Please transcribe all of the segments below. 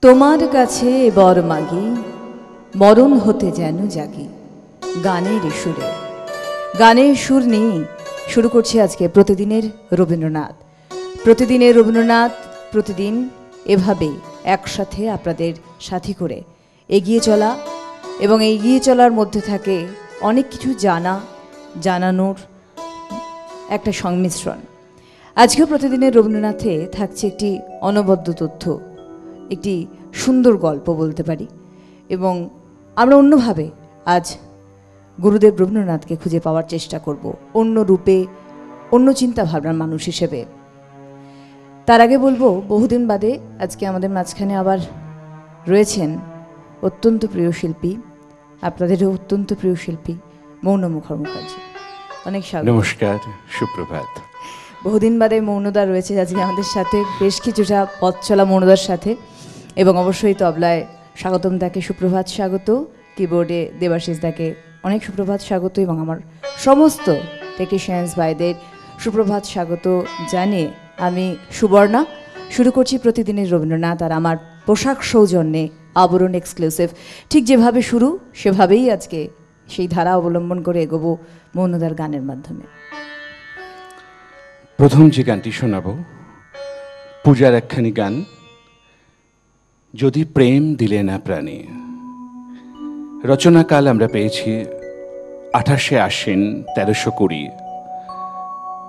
তোমার কাছে বর মাগি মরণ হতে যেন জাগি। গানের সুরে, গানের সুর নিয়ে শুরু করছি আজকে প্রতিদিনের রবীন্দ্রনাথ। প্রতিদিনের রবীন্দ্রনাথ, প্রতিদিন এভাবেই একসাথে আপনাদের সাথী করে এগিয়ে চলা, এবং এগিয়ে চলার মধ্যে থাকে অনেক কিছু জানানোর একটা সংমিশ্রণ। আজকেও প্রতিদিনের রবীন্দ্রনাথে থাকছে একটি অনবদ্য তথ্য, একটি সুন্দর গল্প বলতে পারি, এবং আমরা অন্যভাবে আজ গুরুদেব রবীন্দ্রনাথকে খুঁজে পাওয়ার চেষ্টা করব, অন্য রূপে, অন্য চিন্তা ভাবনার মানুষ হিসেবে। তার আগে বলবো, বহুদিন বাদে আজকে আমাদের মাঝখানে আবার রয়েছেন অত্যন্ত প্রিয় শিল্পী, আপনাদেরও অত্যন্ত প্রিয় শিল্পী মৌন মুখার্জি। অনেক স্বাগত। নমস্কার, সুপ্রভাত। বহুদিন বাদে মৌনদা রয়েছে আজকে আমাদের সাথে, বেশ কিছুটা পথ চলা মৌনদার সাথে, এবং অবশ্যই তবলায় স্বাগতম দাকে সুপ্রভাত স্বাগত, কিবোর্ডে দেবাশিস দাকে অনেক সুপ্রভাত স্বাগত, এবং আমার সমস্ত টেকনিশিয়ানস ভাইদের সুপ্রভাত স্বাগত জানিয়ে আমি সুবর্ণা শুরু করছি প্রতিদিনের রবীন্দ্রনাথ। আর আমার পোশাক সৌজন্যে আবরণ এক্সক্লুসিভ, ঠিক যেভাবে শুরু সেভাবেই আজকে সেই ধারা অবলম্বন করে এগোবো মৌনদার গানের মাধ্যমে। প্রথম যে গানটি শোনাব পূজার একখানি গান, যদি প্রেম দিলে না প্রাণে। রচনাকাল আমরা পেয়েছি 28শে আশ্বিন 1320।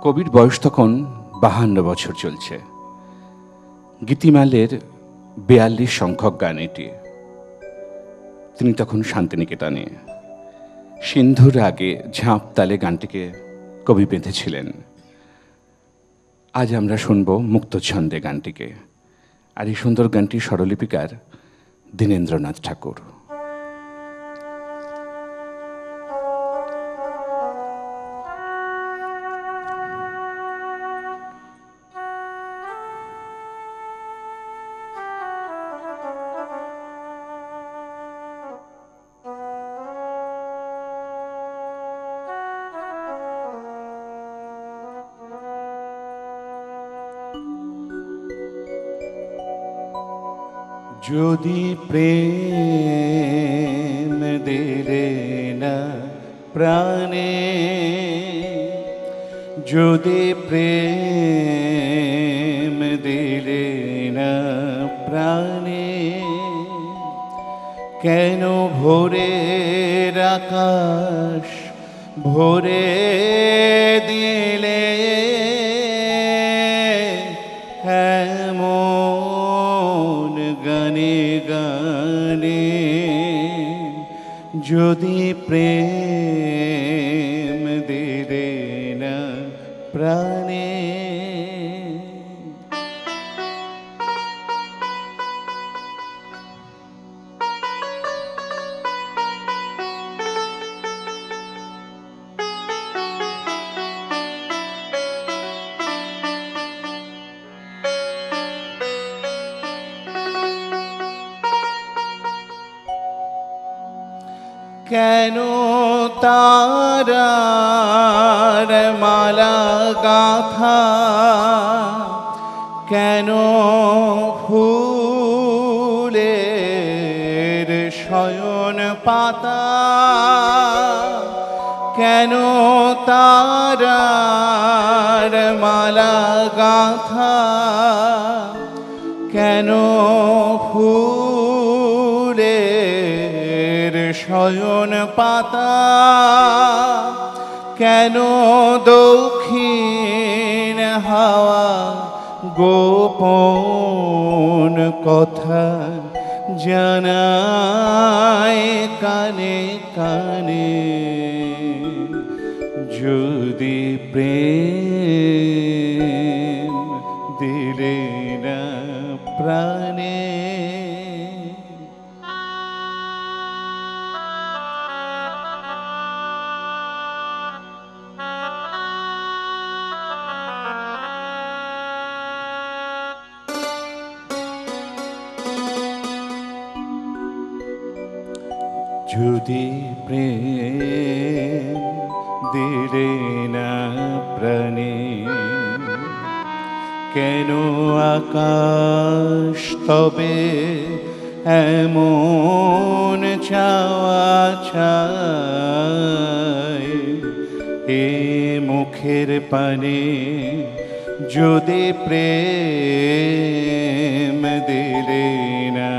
কবির বয়স তখন 52 বছর চলছে। গীতিমালের 42 সংখ্যক গান এটি। তিনি তখন শান্তিনিকেতনে সিন্ধুর আগে ঝাঁপ তালে গানটিকে কবি বেঁধেছিলেন। আজ আমরা শুনব মুক্ত ছন্দে গানটিকে, আর এই সুন্দর গানটি স্বরলিপিকার দীনেন্দ্রনাথ ঠাকুর। যদি প্রেম দিলে না প্রাণে, যদি প্রেম দিলে না প্রাণে, কেন ভোরের আকাশ ভরে দিলে গানে গানে। যদি প্রেম দিলে না প্রাণে, কেন তারার মালা গাঁথা, কেন ফুলের শয়ন পাতা, কেন তারার মালা গাঁথা, কেন শয়ন পাতা, কেন দক্ষিণ হাওয়া গোপন কথা জানায় কানে কানে। যদি প্রেম দিলে না প্রাণে, যদি প্রেম দিলে না প্রাণে, কেন আকাশ তবে এমন চাওয়া চায়, এ মুখের পানে যদি প্রেম দিলে না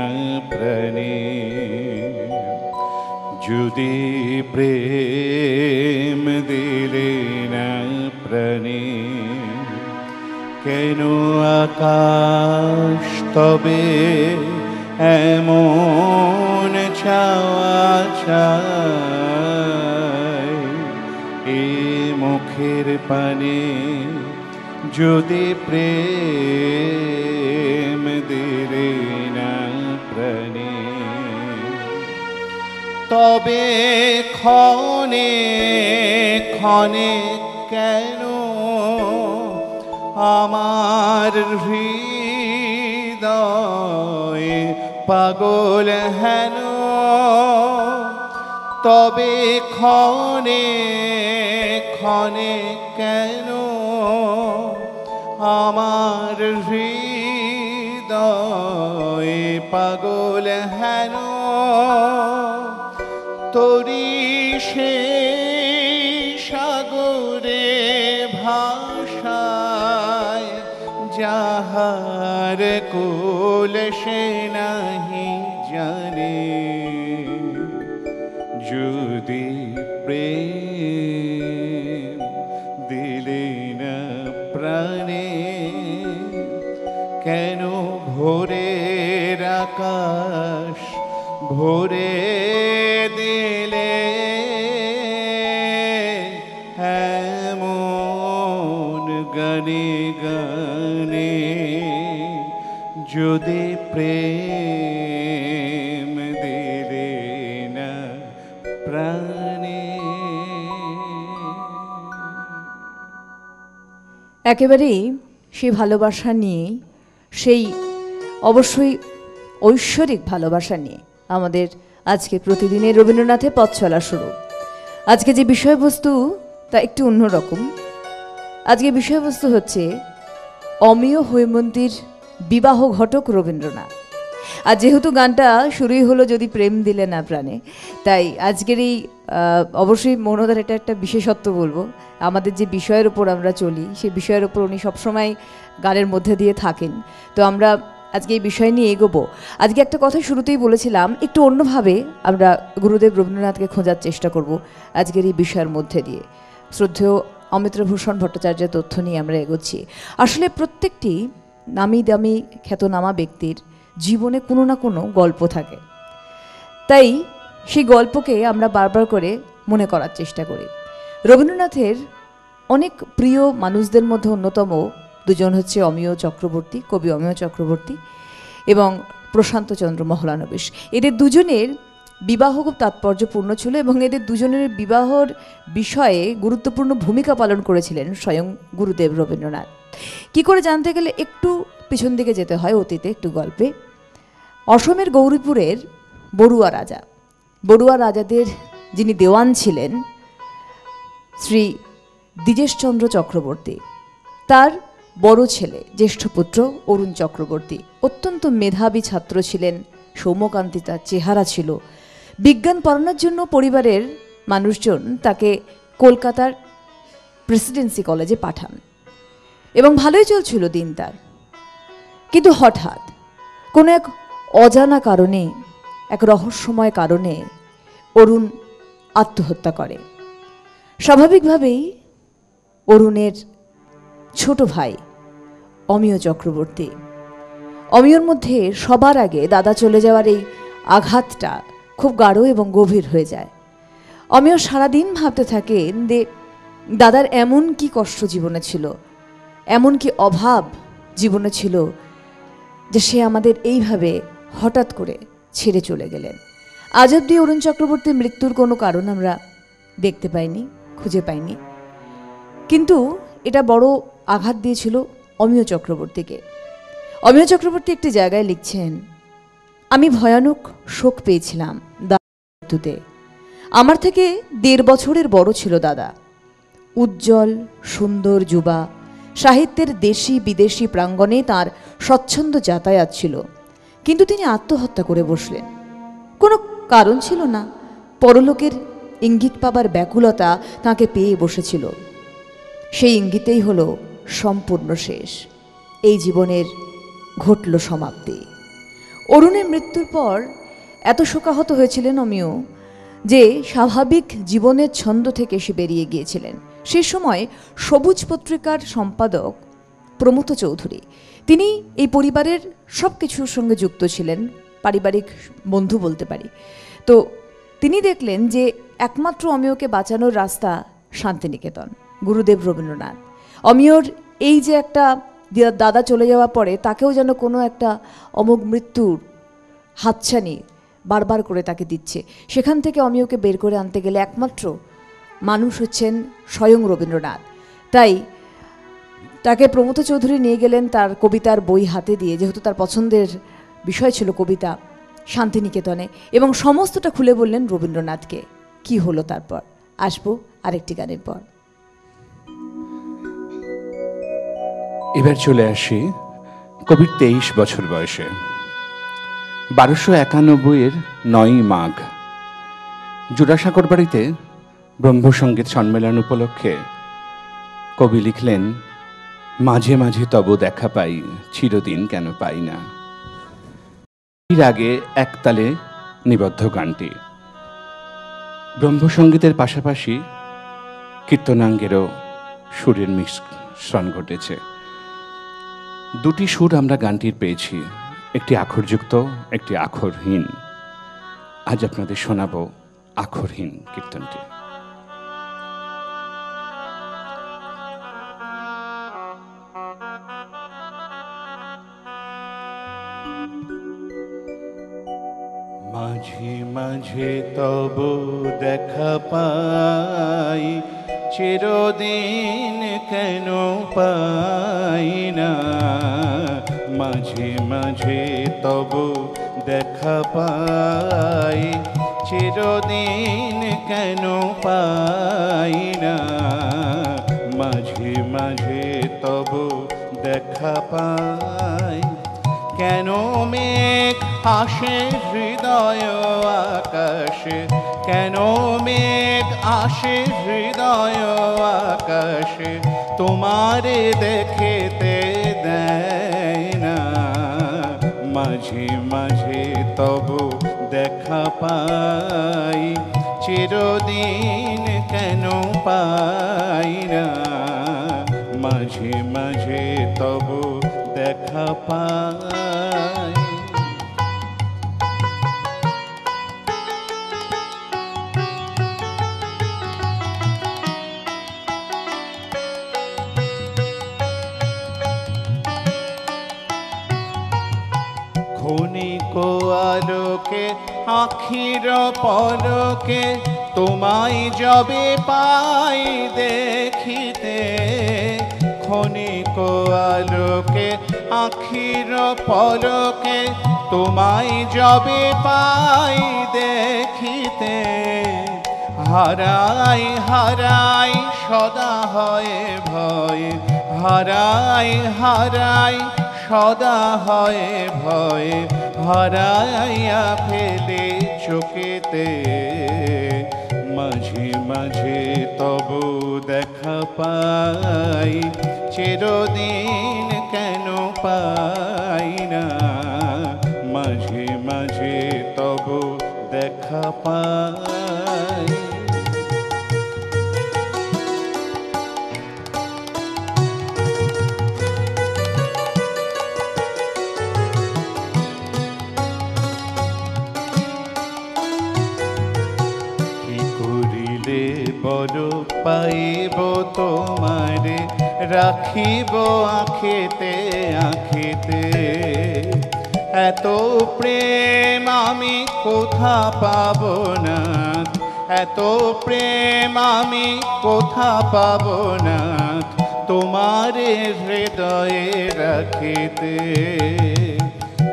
প্রাণে, যদি প্রেম দিলে না প্রাণে, কেন আকাশ তবে এমন চাওয়া চায়, এ মুখের পানে যদি প্রেম দিলে না প্রাণে, তবে ক্ষণে ক্ষণে কেন আমার হৃদয় পাগল হেন, তবে ক্ষণে ক্ষণে কেন আমার হৃদয় পাগল হেন, তোরি সে সাগরে ভাষায় যাহার কোল সে নাহি জানে, যদি প্রেম দিলে না প্রাণে, কেন ভোরের আকাশ ভোরে দিলে এমন গানে গানে, যদি প্রেম দিলে না প্রাণে। একেবারেই সেই ভালোবাসা নিয়ে, সেই অবশ্যই ঐশ্বরিক ভালোবাসা নিয়ে আমাদের আজকে প্রতিদিনের রবীন্দ্রনাথের পথ চলা শুরু। আজকে যে বিষয়বস্তু তা একটু অন্যরকম। আজকে বিষয়বস্তু হচ্ছে অমিয় হৈমন্তীর বিবাহ ঘটক রবীন্দ্রনাথ। আর যেহেতু গানটা শুরুই হলো যদি প্রেম দিলে না প্রাণে, তাই আজকের এই অবশ্যই মনোদার এটা একটা বিশেষত্ব বলবো, আমাদের যে বিষয়ের ওপর আমরা চলি সেই বিষয়ের ওপর উনি সবসময় গানের মধ্যে দিয়ে থাকেন। তো আমরা আজকে এই বিষয় নিয়ে এগোবো। আজকে একটা কথা শুরুতেই বলেছিলাম, একটু অন্যভাবে আমরা গুরুদেব রবীন্দ্রনাথকে খোঁজার চেষ্টা করব আজকের এই বিষয়ের মধ্যে দিয়ে। শ্রদ্ধেয় অমৃতভূষণ ভট্টাচার্যের তথ্য নিয়ে আমরা এগোচ্ছি। আসলে প্রত্যেকটি নামি দামি খ্যাতনামা ব্যক্তির জীবনে কোনো না কোনো গল্প থাকে, তাই সেই গল্পকে আমরা বারবার করে মনে করার চেষ্টা করি। রবীন্দ্রনাথের অনেক প্রিয় মানুষদের মধ্যে অন্যতম দুজন হচ্ছে অমিয় চক্রবর্তী, কবি অমিয় চক্রবর্তী এবং প্রশান্তচন্দ্র মহলানবিশ। এদের দুজনের বিবাহ খুব তাৎপর্যপূর্ণ ছিল এবং এদের দুজনের বিবাহর বিষয়ে গুরুত্বপূর্ণ ভূমিকা পালন করেছিলেন স্বয়ং গুরুদেব রবীন্দ্রনাথ। কি করে জানতে গেলে একটু পিছন দিকে যেতে হয়, অতীতে একটু গল্পে। অসমের গৌরীপুরের বড়ুয়া রাজা, বড়ুয়া রাজাদের যিনি দেওয়ান ছিলেন শ্রী দ্বিজেশচন্দ্র চক্রবর্তী, তার বড় ছেলে জ্যেষ্ঠ পুত্র অরুণ চক্রবর্তী অত্যন্ত মেধাবী ছাত্র ছিলেন, সৌম্যকান্তি তার চেহারা ছিল। বিজ্ঞান পড়ানোর জন্য পরিবারের মানুষজন তাকে কলকাতার প্রেসিডেন্সি কলেজে পাঠান এবং ভালোই চলছিল দিন তার। কিন্তু হঠাৎ কোনো এক অজানা কারণে, এক রহস্যময় কারণে অরুণ আত্মহত্যা করে। স্বাভাবিকভাবেই অরুণের ছোট ভাই অমিয় চক্রবর্তী, অমিয়র মধ্যে সবার আগে দাদা চলে যাওয়ার এই আঘাতটা খুব গাঢ় এবং গভীর হয়ে যায়। অমিয় সারাদিন ভাবতে থাকেন যে দাদার এমন কি কষ্ট জীবনে ছিল, এমন কি অভাব জীবনে ছিল যে সে আমাদের এইভাবে হঠাৎ করে ছেড়ে চলে গেলেন। আজ অবধি অরুণ চক্রবর্তীর মৃত্যুর কোনো কারণ আমরা দেখতে পাইনি, খুঁজে পাইনি, কিন্তু এটা বড় আঘাত দিয়েছিল অমিয় চক্রবর্তীকে। অমিয় চক্রবর্তী একটি জায়গায় লিখছেন, আমি ভয়ানক শোক পেয়েছিলাম দাদার মৃত্যুতে। আমার থেকে 1.5 বছরের বড় ছিল দাদা। উজ্জ্বল সুন্দর যুবা, সাহিত্যের দেশি বিদেশি প্রাঙ্গণে তার স্বচ্ছন্দ যাতায়াত ছিল, কিন্তু তিনি আত্মহত্যা করে বসলেন। কোনো কারণ ছিল না, পরলোকের ইঙ্গিত পাবার ব্যাকুলতা তাকে পেয়ে বসেছিল। সেই ইঙ্গিতেই হলো সম্পূর্ণ শেষ। এই জীবনের ঘটল সমাপ্তি। অরুণের মৃত্যুর পর এত শোকাহত হয়েছিলেন অমিয় যে স্বাভাবিক জীবনের ছন্দ থেকে সে বেরিয়ে গিয়েছিলেন। সে সময় সবুজ পত্রিকার সম্পাদক প্রমথ চৌধুরী, তিনি এই পরিবারের সব কিছুর সঙ্গে যুক্ত ছিলেন, পারিবারিক বন্ধু বলতে পারি। তো তিনি দেখলেন যে একমাত্র অমিয়কে বাঁচানোর রাস্তা শান্তিনিকেতন, গুরুদেব রবীন্দ্রনাথ। অমিয়র এই যে একটা দাদা চলে যাওয়ার পরে তাকেও যেন কোনো একটা অমোঘ মৃত্যুর হাতছানি বারবার করে তাকে দিচ্ছে, সেখান থেকে অমিয়কে বের করে আনতে গেলে একমাত্র মানুষ হচ্ছেন স্বয়ং রবীন্দ্রনাথ। তাই তাকে প্রমথ চৌধুরী নিয়ে গেলেন তার কবিতার বই হাতে দিয়ে, যেহেতু তার পছন্দের বিষয় ছিল কবিতা, শান্তিনিকেতনে, এবং সমস্তটা খুলে বললেন রবীন্দ্রনাথকে। কি হলো তারপর আসবো আরেকটি গানের পর। এবার চলে আসি কবির 23 বছর বয়সে। 1291-এর 9ই মাঘ জোড়াসাঁকোর বাড়িতে ব্রহ্মসঙ্গীত সম্মেলন উপলক্ষে কবি লিখলেন, মাঝে মাঝে তব দেখা পাই, চিরদিন কেন পাই না। এর আগে একতালে নিবদ্ধ গানটি ব্রহ্মসঙ্গীতের পাশাপাশি কীর্তনাঙ্গেরও সুরের মিশ্রণ ঘটেছে। দুটি সুর আমরা গানটির পেয়েছি, একটি আখরযুক্ত, একটি আখরহীন। আজ আপনাদের শোনাবো আখরহীন কীর্তনটি। মাঝে মাঝে তব দেখা পাই, চিরদিন কেন পাই না। মাঝে মাঝে তব দেখা পাই, চিরদিন কেন পাই না। মাঝে মাঝে তব দেখা পাই, কেন মেঘ আসে হৃদয় আকাশে, কেন মেঘ আসে হৃদয় আকাশে, তোমারে দেখিতে দেয় না। মাঝে মাঝে তব দেখা পাই, চিরদিন কেন পাই না। মাঝে মাঝে তব দেখা পাই। ক্ষণিক আলোকে আখির পলকে, তোমায় যবে পাই দেখিতে। ক্ষণিক আলোকে আখির পলকে, তোমায় যবে পাই দেখিতে। হারাই হারাই সদা হয় ভয়, হারাই হারাই সদা হয় ভয়, হারাইয়া ফেলে চোখেতে। মাঝে মাঝে তব দেখা পাই, চিরদিন কেন পাই না। মাঝে মাঝে তব দেখা পাই। বড় পাইব তোমারে, রাখিব আঁখেতে আঁখেতে। এত প্রেম আমি কোথা পাব না, এত প্রেম আমি কোথা পাব না, তোমারে হৃদয়ে রাখিতে।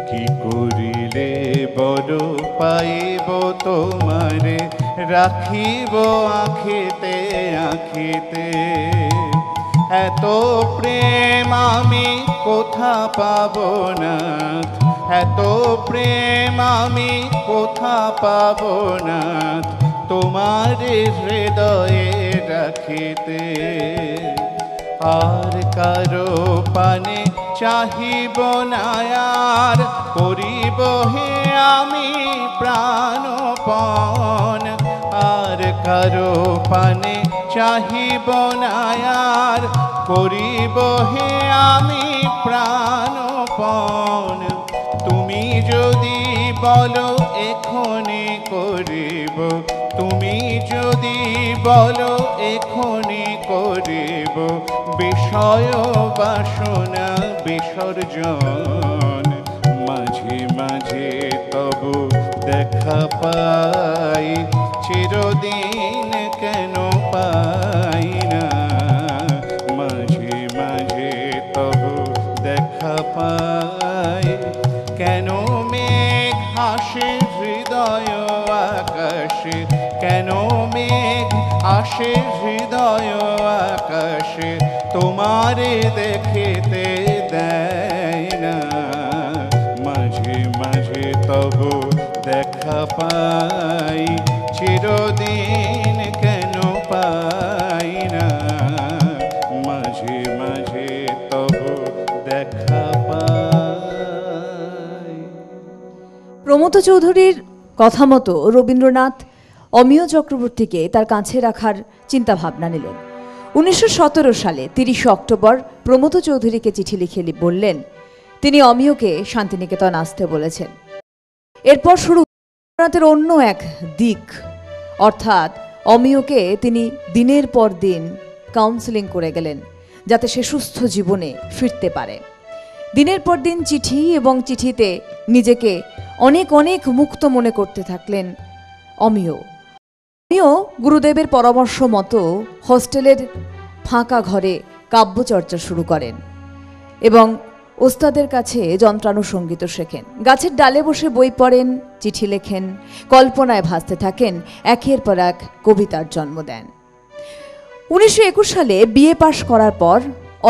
কি করিলে বড় পাইব তোমারে, রাখিব আঁখেতে আঁখেতে। এত প্রেম আমি কোথা পাবো না, এত প্রেম আমি কোথা পাবো না, তোমার হৃদয়ে রাখিতে। আর কারো পানে চাহিব না, আর করিব হে আমি প্রাণপণ। আর কারো পানে চাহিব না, আর করিব হে আমি প্রাণপণ। তুমি যদি বলো এখনি করিব, তুমি যদি বলো এখনি করিব, বিষয় বাসনা বিসর্জন। মাঝে মাঝে তবু দেখা পাই, চিরদিন কেন পাই না। মাঝে মাঝে তবু দেখা পাই, কেন মেঘ হাসে হৃদয় আকাশে, কেন মেঘ আসে হৃদয় আকাশে, তোমারে দেখিতে দেয় না। মাঝে মাঝে তবু দেখা পাই, চিরদিন কেন পাই না। মাঝে মাঝে তবু দেখা পাই। প্রমথ চৌধুরীর কথা মতো রবীন্দ্রনাথ অমিয় চক্রবর্তীকে তার কাছে রাখার চিন্তাভাবনা নিলেন। 1917 সালে 30 অক্টোবর প্রমথ চৌধুরীকে চিঠি লিখে বললেন তিনি অমিয়কে শান্তিনিকেতন আসতে বলেছেন। এরপর শুরু রবীন্দ্রনাথের অন্য এক দিক, অর্থাৎ অমিয়কে তিনি দিনের পর দিন কাউন্সেলিং করে গেলেন যাতে সে সুস্থ জীবনে ফিরতে পারে। দিনের পর দিন চিঠি এবং চিঠিতে নিজেকে অনেক অনেক মুক্ত মনে করতে থাকলেন অমিয়। অমিয় গুরুদেবের পরামর্শ মতো হোস্টেলের ফাঁকা ঘরে কাব্যচর্চা শুরু করেন এবং ওস্তাদের কাছে যন্ত্রানুসঙ্গীত শেখেন। গাছের ডালে বসে বই পড়েন, চিঠি লেখেন, কল্পনায় ভাসতে থাকেন, একের পর এক কবিতার জন্ম দেন। 1921 সালে বিএ পাশ করার পর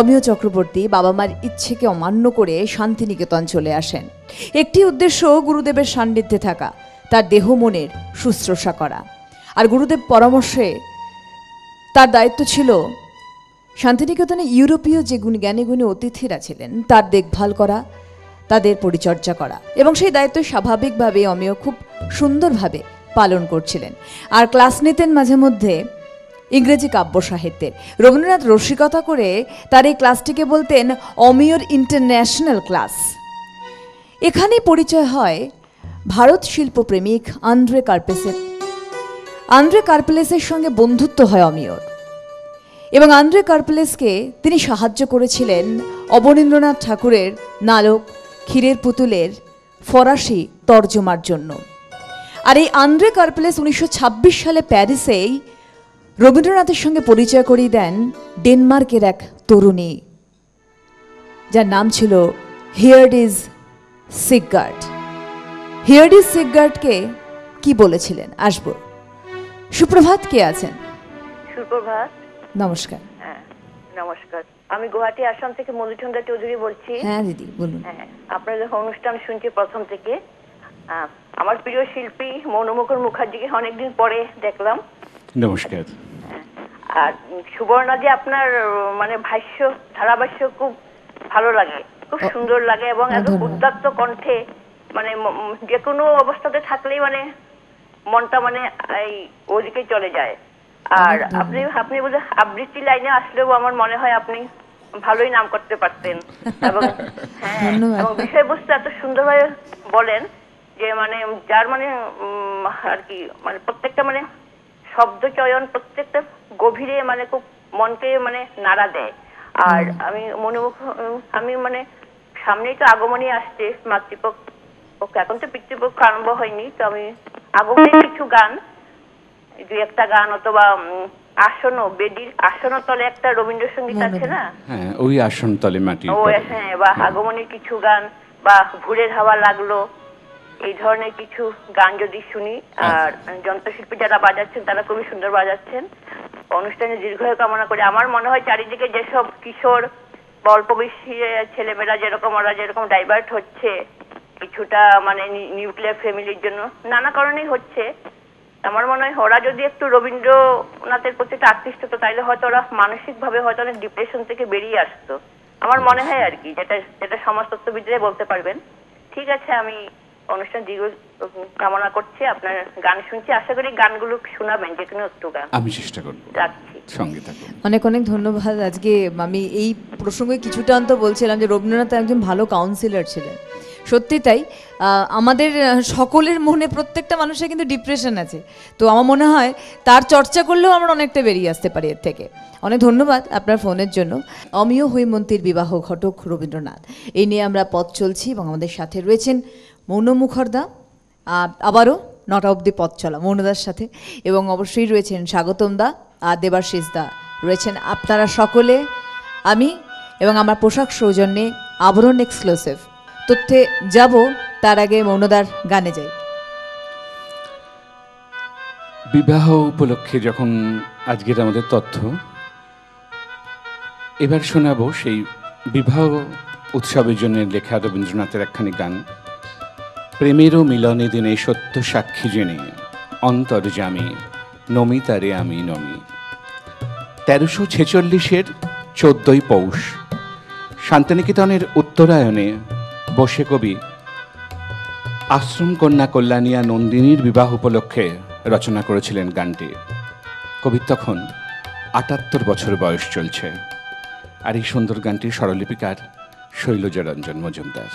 অমিয় চক্রবর্তী বাবা মার ইচ্ছেকে অমান্য করে শান্তিনিকেতন চলে আসেন। একটি উদ্দেশ্য গুরুদেবের সান্নিধ্যে থাকা, তার দেহ মনের শুশ্রূষা করা। আর গুরুদেব পরামর্শে তার দায়িত্ব ছিল শান্তিনিকেতনে ইউরোপীয় যে জ্ঞানী গুণী অতিথিরা ছিলেন তার দেখভাল করা, তাদের পরিচর্যা করা, এবং সেই দায়িত্ব স্বাভাবিকভাবে অমিয় খুব সুন্দরভাবে পালন করছিলেন। আর ক্লাস নিতেন মাঝে মধ্যে ইংরেজি কাব্য সাহিত্যের। রবীন্দ্রনাথ রসিকতা করে তার এই ক্লাসটিকে বলতেন অমিয়র ইন্টারন্যাশনাল ক্লাস। এখানেই পরিচয় হয় ভারত শিল্পপ্রেমিক আন্দ্রে কার্পেলেসের সঙ্গে বন্ধুত্ব হয় অমিয়র, এবং আন্দ্রে কার্পেলেসকে তিনি সাহায্য করেছিলেন অবনীন্দ্রনাথ ঠাকুরের নাটক ক্ষীরের পুতুলের ফরাসি তর্জমার জন্য। আর এই আন্দ্রে কার্পেলেস 1926 সালে প্যারিসেই রবীন্দ্রনাথের সঙ্গে পরিচয় করিয়ে দেন ডেনমার্কের এক তরুণী, যার নাম ছিল হিয়ার্ডিজ সিগগার্ড। হিয়ার্ডিজ সিগগার্ডকে কি বলেছিলেন আসবো। সুপ্রভাত, কে আছেন? সুপ্রভাত, নমস্কার। হ্যাঁ নমস্কার। আমি গুয়াহাটি আসাম থেকে মধুচন্দ্রা চৌধুরী বলছি। হ্যাঁ দিদি বলুন। হ্যাঁ, আপনার যখন অনুষ্ঠান শুনছি প্রথম থেকে, আমার প্রিয় শিল্পী মনোমুকুর মুখার্জিকে অনেকদিন পরে দেখলাম। নমস্কার। আর সুবর্ণা যে আপনার মানে ভাষ্য ধারাভাষ্য খুব ভালো লাগে, খুব সুন্দর লাগে, এবং এত উদ্যক্ত কণ্ঠে মানে যে কোনো অবস্থাতে থাকলেই মানে মনটা মানে এই ওদিকে চলে যায়। আর আপনি বোধহয় আবৃত্তি লাইনে আসলেও আমার মনে হয় আপনি ভালোই নাম করতে পারতেন। এবং হ্যাঁ, এবং বিষয়বস্তু এত সুন্দরভাবে বলেন যে মানে যার মানে আর কি মানে প্রত্যেকটা মানে শব্দ চয়ন প্রত্যেকটা গভীরে মানে খুব মনকে মানে নাড়া দেয়। আর আমি মানে সামনেই তো আগমনী আসছে, মাতৃপক্ষ, এখন তো পিতৃপক্ষ আরম্ভ হয়নি, তো আমি আগমনের কিছু গান, দু একটা গান অথবা বেদির আসন তলে একটা রবীন্দ্রসঙ্গীত আছে না, হ্যাঁ ওই আসন তলে মাটি, ও হ্যাঁ, বা আগমনের কিছু গান, বা ভোরের হাওয়া লাগলো, এই ধরনের কিছু গান যদি শুনি। আর যন্ত্রশিল্পী যারা বাজাচ্ছেন তারা খুবই সুন্দর বাজাচ্ছেন। অনুষ্ঠানে দীর্ঘায়ু কামনা করে। আমার মনে হয় চারিদিকে যেসব কিশোর বা অল্প বয়সী ছেলেমেয়েরা ওরা যেরকম ডাইভার্ট হচ্ছে কিছুটা মানে নিউক্লিয়ার ফ্যামিলির জন্য নানা কারণেই হচ্ছে, আমার মনে হয় ওরা যদি একটু রবীন্দ্রনাথের প্রতি একটু আকৃষ্ট হতো তাইলে হয়তো ওরা মানসিকভাবে হয়তো অনেক ডিপ্রেশন থেকে বেরিয়ে আসতো। আমার মনে হয় আর কি, যেটা সমাজতত্ত্ববিদরাই বলতে পারবেন। ঠিক আছে, আমি অনুষ্ঠান দীর্ঘ কামনা করছি, আপনার গান শুনছি, আশা করি গানগুলো শোনাবেন, যে কোনো একটু গান। আমি চেষ্টা করব। রাখছি। সঙ্গে থাকুন। অনেক অনেক ধন্যবাদ। আজকে আমি এই প্রসঙ্গে কিছুটা অন্ত বলছিলাম যে রবীন্দ্রনাথ একজন ভালো কাউন্সিলর ছিলেন, সত্যি তাই। আমাদের সকলের মনে প্রত্যেকটা মানুষের কিন্তু ডিপ্রেশন আছে, তো আমার মনে হয় তার চর্চা করলেও আমরা অনেকটা বেরিয়ে আসতে পারি এর থেকে। অনেক ধন্যবাদ আপনার ফোনের জন্য। অমিয় হৈমন্তীর বিবাহ ঘটক রবীন্দ্রনাথ, এই নিয়ে আমরা পথ চলছি এবং আমাদের সাথে রয়েছেন মৌন মুখার্দা, আবারও নটা অব্দি পথ চলা মৌনদার সাথে, এবং অবশ্যই রয়েছেন স্বাগতম দা আর দেবাশিস দা রয়েছেন। আপনারা সকলে, আমি এবং আমার পোশাক সৌজন্যে আবরণ এক্সক্লুসিভ তথ্যে যাব, তার আগে মৌনদার গানে যাই। বিবাহ উপলক্ষে যখন আজকের আমাদের তথ্য, এবার শোনাবো সেই বিবাহ উৎসবের জন্য লেখা রবীন্দ্রনাথের একখানি গান। প্রেমেরও মিলনে দিনে সত্য সাক্ষী জেনে অন্তর্যামী নমি তারে আমি নমি। 1346-এর 14ই পৌষ শান্তিনিকেতনের উত্তরায়ণে বসে কবি আশ্রম কন্যা কল্যাণিয়া নন্দিনীর বিবাহ উপলক্ষে রচনা করেছিলেন গানটি। কবির তখন 78 বছর বয়স চলছে। আর এই সুন্দর গানটির স্বরলিপিকার শৈলজা রঞ্জন মজুমদার।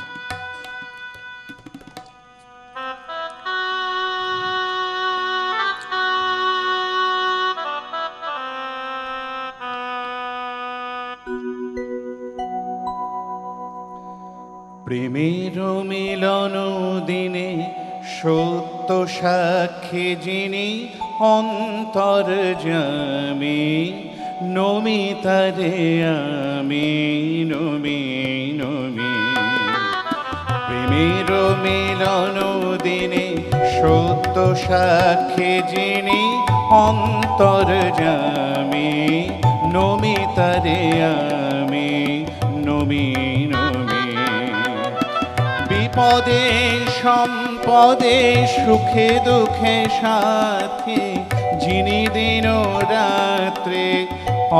প্রেমের মিলন দিনে সত্য সাক্ষী যিনি অন্তর্যামী নমি তারে আমি নমি নমি। প্রেমের মিলন দিনে সত্য সাক্ষী যিনি অন্তর্যামী নমি তারে আমি নমি নমি। বিপদে সম্পদে সুখে দুঃখে সাথে যিনি দিন রাত্রে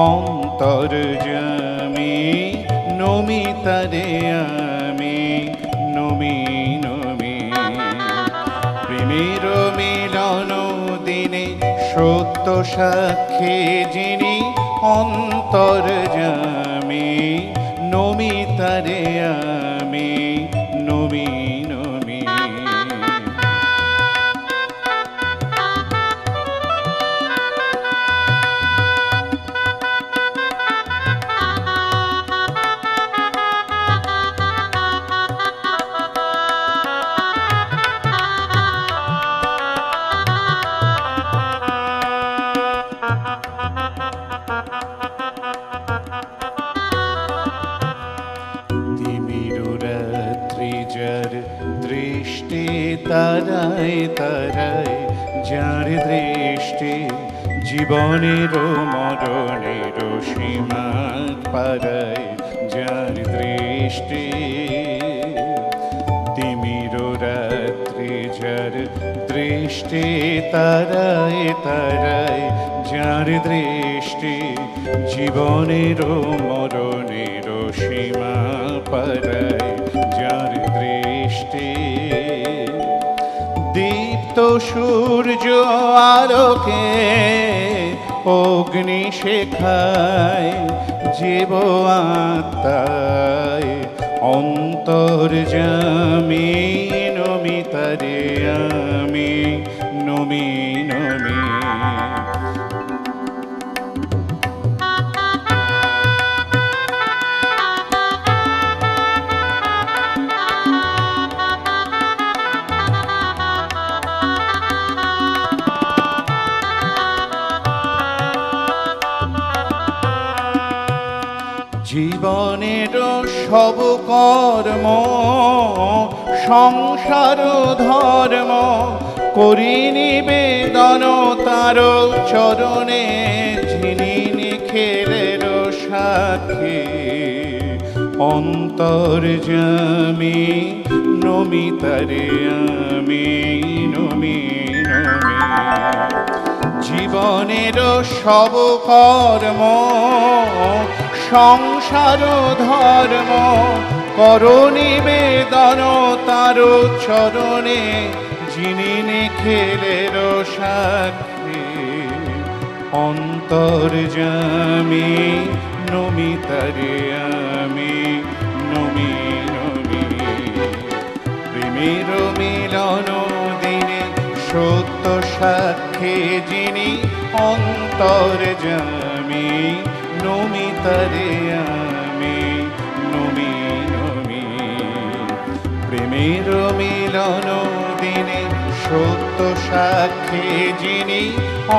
অন্তর্যামী নমি তারে আমি নমি নমি। প্রেমের মিলন দিনে সত্য সাক্ষী যিনি অন্তর্যামী নমি তারে আমি নমি নমি। দৃষ্টি তারায় তারায় যার দৃষ্টি জীবনের মরণের সীমা পারায় যার দৃষ্টি। তিমির রাত্রি যার দৃষ্টি তারায় তারায় যার দৃষ্টি জীবনের মরণের সীমা পারায় যার দৃষ্টি। দীপ্ত সূর্য আলোকে অগ্নি শেখায় জীব আত্মায় অন্তর্যামী নমি তারে আমি নমি নমি। জীবনের সব কর্ম সংসার ধর্ম করি নিবেদন তার চরণে, ঝিনি নিখিলের সাক্ষী অন্তর্যামী, নমি তারে আমি নমি নমি। জীবনের সব কর্ম সংসার ধর্ম করো নিবেদন তার চরণে, যিনি নিখিলের সাক্ষী অন্তর্যামী, নমি তারে আমি নমি নমি। প্রেমের মিলন দিনে সত্য সাক্ষী যিনি অন্তর্যামী, নমি তারে আমি নমি নমি। প্রেমের মিলন দিনে সত্য সাক্ষী যিনি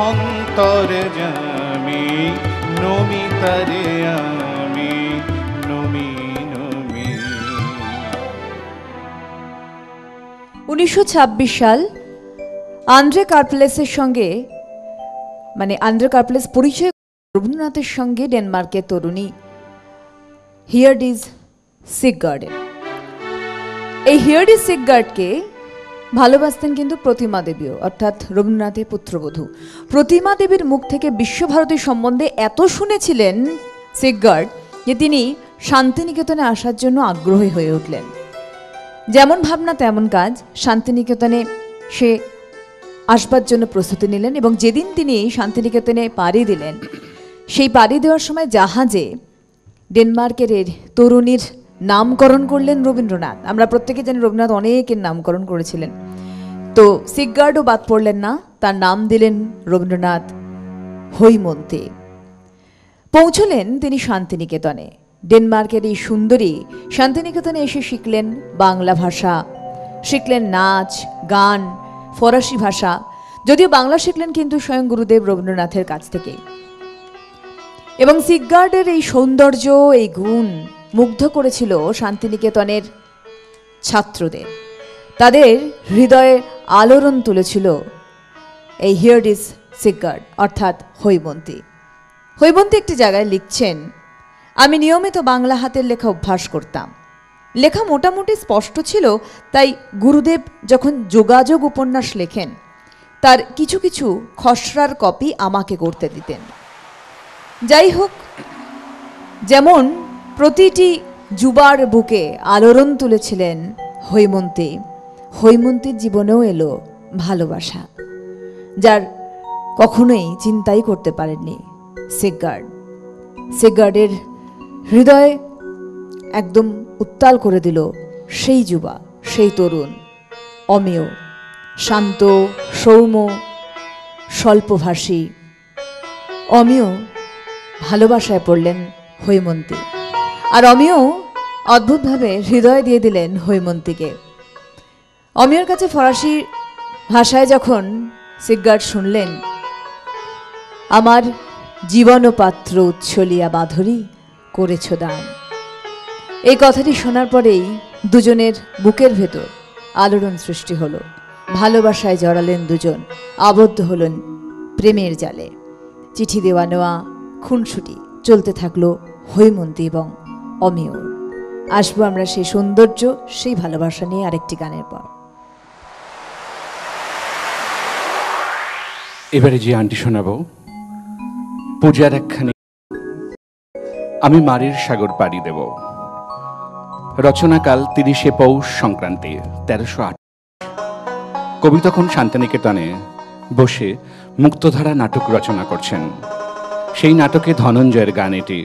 অন্তর্যামী, নমি তারে আমি নমি নমি। 1926 সাল আন্দ্রে কার্পলেসের সঙ্গে, মানে আন্দ্রে কার্পলেস পরিচয় রবীন্দ্রনাথের সঙ্গে ডেনমার্কের তরুণী হিয়ার্ডিজ সিগগার্ডের। এই হিয়ার্ডিজ সিগগার্ডকে ভালোবাসতেন কিন্তু প্রতিমা দেবীও, অর্থাৎ রবীন্দ্রনাথের পুত্রবধূ। প্রতিমা দেবীর মুখ থেকে বিশ্বভারতী সম্বন্ধে এত শুনেছিলেন সিগগার্ড যে তিনি শান্তিনিকেতনে আসার জন্য আগ্রহী হয়ে উঠলেন। যেমন ভাবনা তেমন কাজ, শান্তিনিকেতনে সে আসবার জন্য প্রস্তুতি নিলেন এবং যেদিন তিনি শান্তিনিকেতনে পাড়ি দিলেন, সেই পাড়ি দেওয়ার সময় জাহাজে ডেনমার্কের তরুণীর নামকরণ করলেন রবীন্দ্রনাথ। আমরা প্রত্যেকে জানি রবীন্দ্রনাথ অনেকের নামকরণ করেছিলেন, তো সিগগার্ডও বাদ পড়লেন না, তার নাম দিলেন রবীন্দ্রনাথ হৈমন্তী। পৌঁছলেন তিনি শান্তিনিকেতনে। ডেনমার্কের এই সুন্দরী শান্তিনিকেতনে এসে শিখলেন বাংলা ভাষা, শিখলেন নাচ গান, ফরাসি ভাষা, যদিও বাংলা শিখলেন কিন্তু স্বয়ং গুরুদেব রবীন্দ্রনাথের কাছ থেকে। এবং সিগগার্ডের এই সৌন্দর্য, এই গুণ মুগ্ধ করেছিল শান্তিনিকেতনের ছাত্রদের, তাদের হৃদয়ে আলোড়ন তুলেছিল এই হিয়ার্ডিজ সিগগার্ড অর্থাৎ হৈমন্তী। হৈমন্তী একটি জায়গায় লিখছেন, আমি নিয়মিত বাংলা হাতের লেখা অভ্যাস করতাম। লেখা মোটামুটি স্পষ্ট ছিল, তাই গুরুদেব যখন যোগাযোগ উপন্যাস লেখেন তার কিছু কিছু খসড়ার কপি আমাকে করতে দিতেন। যাই হোক, যেমন প্রতিটি যুবার বুকে আলোড়ন তুলেছিলেন হৈমন্তী, হৈমন্তীর জীবনেও এলো ভালোবাসা, যার কখনোই চিন্তাই করতে পারেননি সিগগার্ড। সিগগার্ডের হৃদয় একদম উত্তাল করে দিল সেই যুবা, সেই তরুণ, অমেয়, শান্ত, সৌম্য, স্বল্পভাষী, অমেয় ভালোবাসায় পড়লেন হৈমন্তী। আর অমেয় অদ্ভুতভাবে হৃদয় দিয়ে দিলেন হৈমন্তীকে। অমেয়র কাছে ফরাসি ভাষায় যখন সিগগার্ড শুনলেন, আমার জীবন পাত্র উচ্ছলিয়া বাঁধরি করেছ দান, এই কথাটি শোনার পরেই দুজনের বুকের ভেতর আলোড়ন সৃষ্টি হলো। ভালোবাসায় জড়ালেন দুজন, আবদ্ধ হলেন প্রেমের জালে। চিঠি দেওয়া নেওয়া, খুনসুটি চলতে থাকলো হৈমন্তী এবং অমেয়র। আসবো আমরা সেই সৌন্দর্য, সেই ভালোবাসা নিয়ে আরেকটি গানের পর। এবারে যে গানটি শোনাবো, পূজার একখানি আমি মারির সাগর পাড়ি দেব। রচনাকাল 30শে পৌষ সংক্রান্তি 1308। কবি তখন শান্তিনিকেতনে বসে মুক্তধারা নাটক রচনা করছেন। সেই নাটকে ধনঞ্জয়ের গান এটি।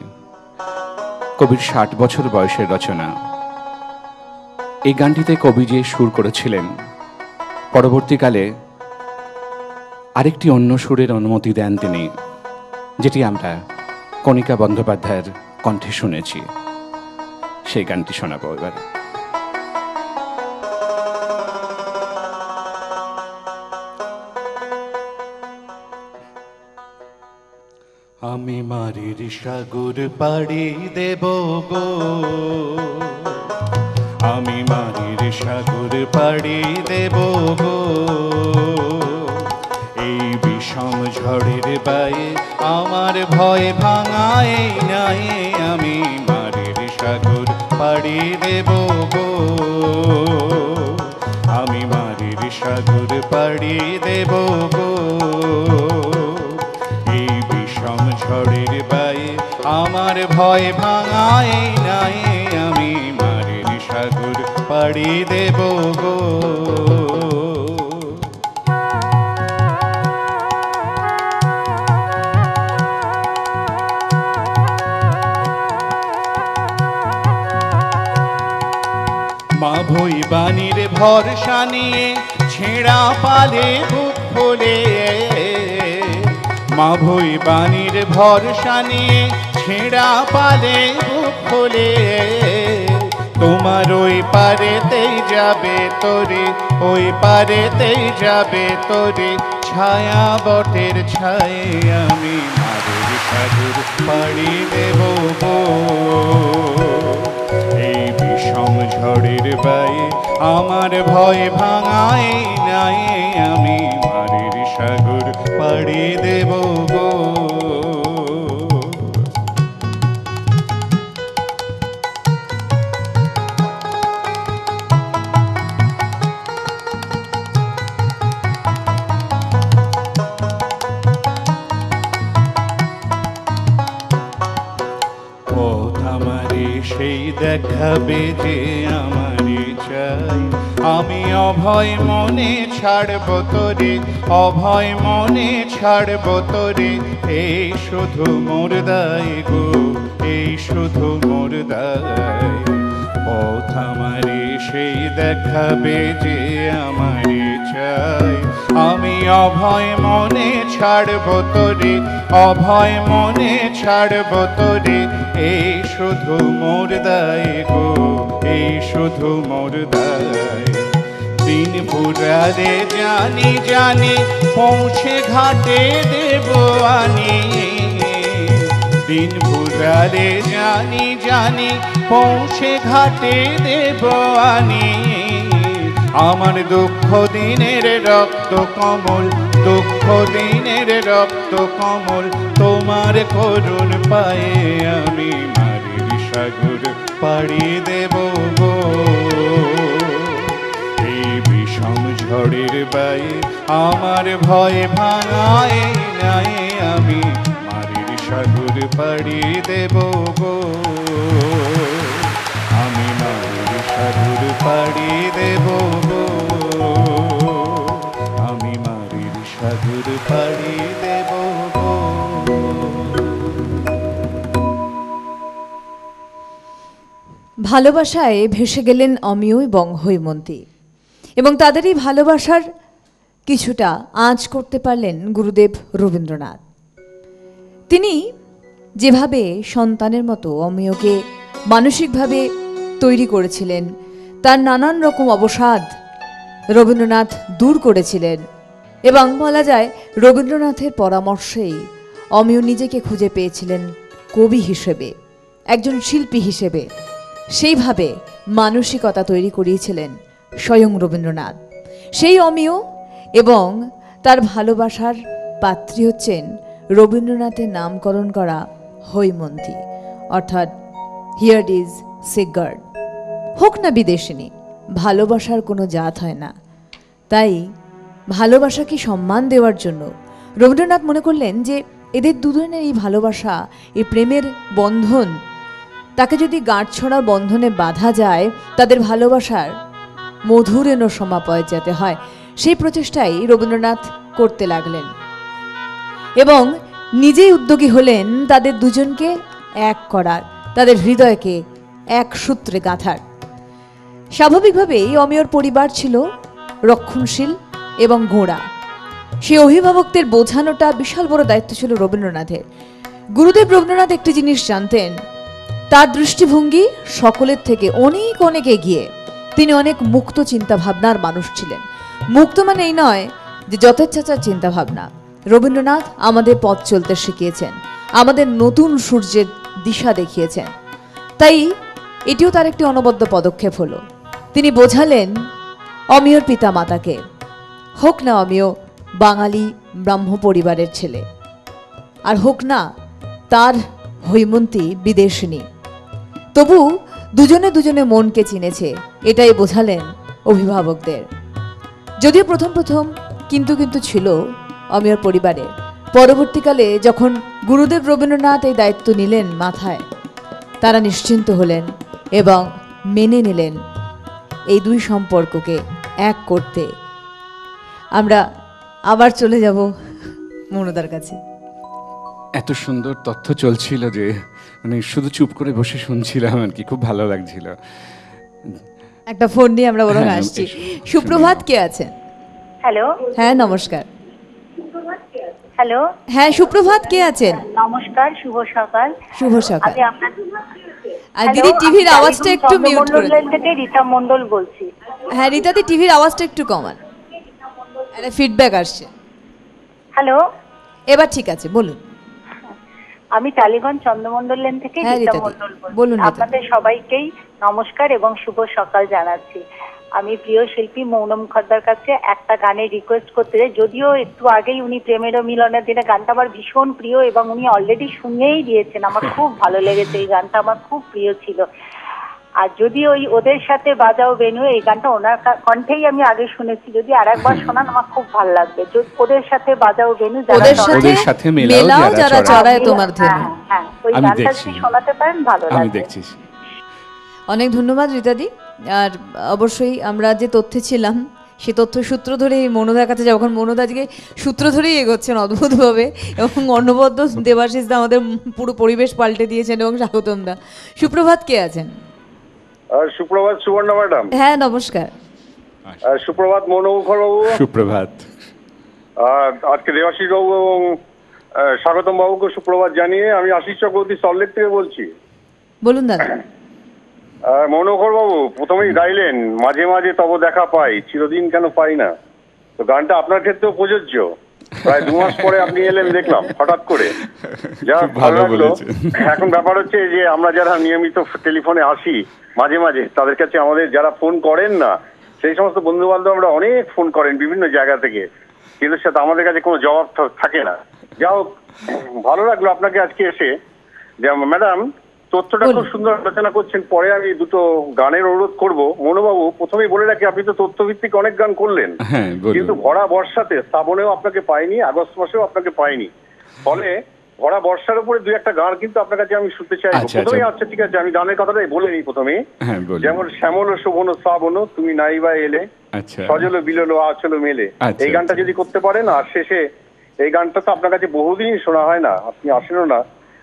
কবির 60 বছর বয়সের রচনা। এই গানটিতে কবি যে সুর করেছিলেন, পরবর্তীকালে আরেকটি অন্য সুরের অনুমতি দেন তিনি, যেটি আমরা কণিকা বন্দ্যোপাধ্যায়ের কণ্ঠে শুনেছি। সেই গানটি শোনাবো এবার। আমি মারির সাগর পাড়ি দেব গো, আমি মারির সাগর সাগর পাড়ি দেব গো। এই বিষম ঝড়ের বায়ে আমার ভয় ভাঙায় নাই, আমি মারের সাগর পাড়ি দেব গো। আমি মারের সাগর পাড়ি দেব গো। এই বিষম ঝড়ের বায়ে আমার ভয় ভাঙায় নাই, আমি মারের সাগর পাড়ি দেব গো। মা ভই বাণীর ভরসা নিয়ে ছেঁড়া পালে বুক ফুলে, মা ভই বাণীর ভরসা নিয়ে ছেঁড়া পালে বুক ফুলে। তোমার ওই পারেতেই যাবে তোরে, ওই পারেতেই যাবে তোরে, ছায়া বটের ছায়ে আমি মারের সাগর পাড়ি দেব গো। এই বিষম ঝড়ের বায়ে আমার ভয় ভাঙায় নাই, আমি মারের সাগর পাড়ি দেব গো। পথ আমারে সেই দেখাবে যে আমারে চাই, আমি অভয় মনে ছাড়ব তোরে, অভয় মনে ছাড়ব তোরে। এই শুধু মোর দায় গো, এই শুধু মোর দায়। পথ আমারে সেই দেখাবে যে আমারে চাই, আমি অভয় মনে ছাড়ব তোরে, অভয় মনে ছাড়ব তোরে। এই শুধু মোর দায় গো, এই শুধু মোর দায়। দিন ফুরালে জানি জানি পৌঁছে ঘাটে দেব আনি, দিন ফুরালে জানি জানি পৌঁছে ঘাটে দেব আনি। আমার দুঃখ দিনের রক্ত কমল, দুঃখ দিনের রক্ত কমল, তোমার করুণ পায়ে আমি মারের সাগর পাড়ি দেব গো। এই বিষম ঝড়ের বায়ে আমার ভয় ভাঙায় নাই, আমি মারের সাগর পাড়ি দেব গো। আমি মারের সাগর পাড়ি দেব গো। আমি মারের সাগর পাড়ি দেব গো। ভালোবাসায় ভেসে গেলেন অমিয় এবং হৈমন্তী, এবং তাদেরই ভালোবাসার কিছুটা আঁচ করতে পারলেন গুরুদেব রবীন্দ্রনাথ। তিনি যেভাবে সন্তানের মতো অমিয়কে মানসিকভাবে তৈরি করেছিলেন, তার নানান রকম অবসাদ রবীন্দ্রনাথ দূর করেছিলেন, এবং বলা যায় রবীন্দ্রনাথের পরামর্শেই অমিয় নিজেকে খুঁজে পেয়েছিলেন কবি হিসেবে, একজন শিল্পী হিসেবে। সেইভাবে মানসিকতা তৈরি করিয়েছিলেন স্বয়ং রবীন্দ্রনাথ। সেই অমিয় এবং তার ভালোবাসার পাত্রী হচ্ছেন রবীন্দ্রনাথের নামকরণ করা হৈমন্তী, অর্থাৎ হিয়ার ইজ সিগার্ড। হোক না বিদেশিনী, ভালোবাসার কোনো জাত হয় না। তাই ভালোবাসাকে সম্মান দেওয়ার জন্য রবীন্দ্রনাথ মনে করলেন যে এদের দুজনের এই ভালোবাসা, এই প্রেমের বন্ধন, তাকে যদি গাঁটছড়ার বন্ধনে বাঁধা যায়, তাদের ভালোবাসার মধুরেণ সমাপয় যাতে হয়, সেই প্রচেষ্টাই রবীন্দ্রনাথ করতে লাগলেন এবং নিজেই উদ্যোগী হলেন তাদের দুজনকে এক করার, তাদের হৃদয়কে এক সূত্রে গাঁথার। স্বাভাবিকভাবেই অমিয়র পরিবার ছিল রক্ষণশীল এবং গোঁড়া। সেই অভিভাবকদের বোঝানোটা বিশাল বড় দায়িত্ব ছিল রবীন্দ্রনাথের। গুরুদেব রবীন্দ্রনাথ একটি জিনিস জানতেন, তার দৃষ্টিভঙ্গি সকলের থেকে অনেক অনেক এগিয়ে। তিনি অনেক মুক্ত চিন্তাভাবনার মানুষ ছিলেন। মুক্ত মানে এই নয় যে যথেচ্ছাচার চিন্তাভাবনা। রবীন্দ্রনাথ আমাদের পথ চলতে শিখিয়েছেন, আমাদের নতুন সূর্যের দিশা দেখিয়েছেন। তাই এটিও তার একটি অনবদ্য পদক্ষেপ হলো। তিনি বোঝালেন অমিয়র পিতা মাতাকে, হোক না অমিয় বাঙালি ব্রাহ্ম পরিবারের ছেলে, আর হোক না তার হৈমন্তী বিদেশিনী, তবু দুজনে দুজনে মনকে চিনেছে, এটাই বোঝালেন অভিভাবকদের। যদিও প্রথম প্রথম কিন্তু কিন্তু ছিল অমিয়র পরিবারে, পরবর্তীকালে যখন গুরুদেব রবীন্দ্রনাথ এই দায়িত্ব নিলেন মাথায়, তারা নিশ্চিন্ত হলেন এবং মেনে নিলেন এই দুই সম্পর্ককে এক করতে। আমরা আবার চলে যাব মৌনদার কাছে। এত সুন্দর তথ্য চলছিল যে মানে শুধু চুপ করে বসে শুনছিলাম আর কি, খুব ভালো লাগছিল। একটা ফোন নিয়ে আমরা বরং হ্যাঁ, আসছি। এসো। সুপ্রভাত, কে আছেন? হ্যালো, হ্যাঁ নমস্কার। হ্যালো, হ্যাঁ সুপ্রভাত, কে আছেন? নমস্কার, শুভ সকাল। শুভ সকাল। আমি আপনার আর দিদি টিভির আওয়াজটা একটু মিউট করে দিন। থেকে রীতা মণ্ডল বলছি। হ্যাঁ রীতাদি, টিভির আওয়াজটা একটু কমান, একটা ফিডব্যাক আসছে। হ্যালো, এবার ঠিক আছে, বলুন। আমি টালিগঞ্জ চন্দ্রমণ্ডল লেন থেকে হ্যাঁ, রীতা রীতাদি, মণ্ডল বলছি। বলুন রীতাদি। আপনাদের সবাইকেই নমস্কার এবং শুভ সকাল জানাচ্ছি। আমি প্রিয় শিল্পী মৌন মুখার্দার কাছে একটা গানের রিকোয়েস্ট করতে চাই। যদিও একটু আগেই উনি প্রেমের ও মিলনের দিনে গানটা আমার ভীষণ প্রিয় এবং উনি অলরেডি শুনেই দিয়েছেন, আমার খুব ভালো লেগেছে, এই গানটা আমার খুব প্রিয় ছিল। আর যদি ওই ওদের সাথে বাজাও বেনু, এই গানটা ওনার কণ্ঠেই আমি আগে শুনেছি, যদি আরেকবার শোনান আমার খুব ভালো লাগবে। ওদের সাথে বাজাও বেনু, ওদের ওদের সাথে সাথে মেলাও মেলাও যারা যারা চড়ায় তোমার ধেনু। হ্যাঁ, ওই আমি গানটা দেখছি। যদি শোনাতে পারেন ভালো আমি লাগবে। দেখছি। অনেক ধন্যবাদ রীতাদি। আর অবশ্যই আমরা যে তথ্যে ছিলাম সে তথ্য সূত্র ধরেই মৌনদার কাছে যখন মৌনদা আজকে সূত্র ধরেই এগোচ্ছেন অদ্ভুতভাবে, এবং অন্নবদ্য দেবাশিস দা আমাদের পুরো পরিবেশ পাল্টে দিয়েছেন, এবং স্বাগতম দা। সুপ্রভাত, কে আছেন? সুপ্রভাত সুবর্ণা ম্যাডাম। হ্যাঁ নমস্কার। সুপ্রভাত মৌনমুখর বাবু। সুপ্রভাত। আজকে দেবাশিস বাবু এবং স্বাগতম বাবুকে সুপ্রভাত জানিয়ে আমি আশিস চক্রবর্তী সল্টলেক থেকে বলছি। বলুন দাদা। মৌনমুখর বাবু প্রথমেই গাইলেন মাঝে মাঝে তব দেখা পাই, চিরদিন কেন পাই না। তো গানটা আপনার ক্ষেত্রেও প্রযোজ্য। প্রায় 2 মাস পরে আপনি এলেন দেখলাম হঠাৎ করে, যা খুব ভালো ভালো লাগলো। বলেছেন। এখন ব্যাপার হচ্ছে যে আমরা যারা নিয়মিত টেলিফোনে আসি মাঝে মাঝে, তাদের কাছে আমাদের যারা ফোন করেন না, সেই সমস্ত বন্ধু বান্ধব আমরা অনেক ফোন করেন বিভিন্ন জায়গা থেকে, কিন্তু সাথে আমাদের কাছে কোনো জবাব থাকে না। যা হোক, ভালো লাগলো আপনাকে আজকে এসে। যে ম্যাডাম তথ্যটা খুব সুন্দর আলোচনা করছেন, পরে আমি দুটো গানের অনুরোধ করবো। মনোবাবু প্রথমেই বলে রাখি, আপনি তো তথ্যভিত্তিক অনেক গান করলেন, হ্যাঁ, বলুন। কিন্তু ভরা বর্ষাতে শ্রাবণেও আপনাকে পাইনি, আগস্ট মাসেও আপনাকে পাইনি। ফলে ভরা বর্ষার উপরে 2-1 গান কিন্তু আপনার কাছে আমি শুনতে চাই। আচ্ছা, প্রথমেই আচ্ছা। আচ্ছা ঠিক আছে, আমি গানের কথাটাই বলে নিই প্রথমেই। হ্যাঁ, বলুন। যেমন শ্যামল শোভন শ্রাবণ তুমি নাইবা এলে, আচ্ছা। সজল বিলল আচল মেলে, আচ্ছা, এই গানটা আচ্ছা। যদি করতে পারেন। আর শেষে এই গানটা তো আপনার কাছে বহুদিনই শোনা হয় না, আপনি আসেনও না।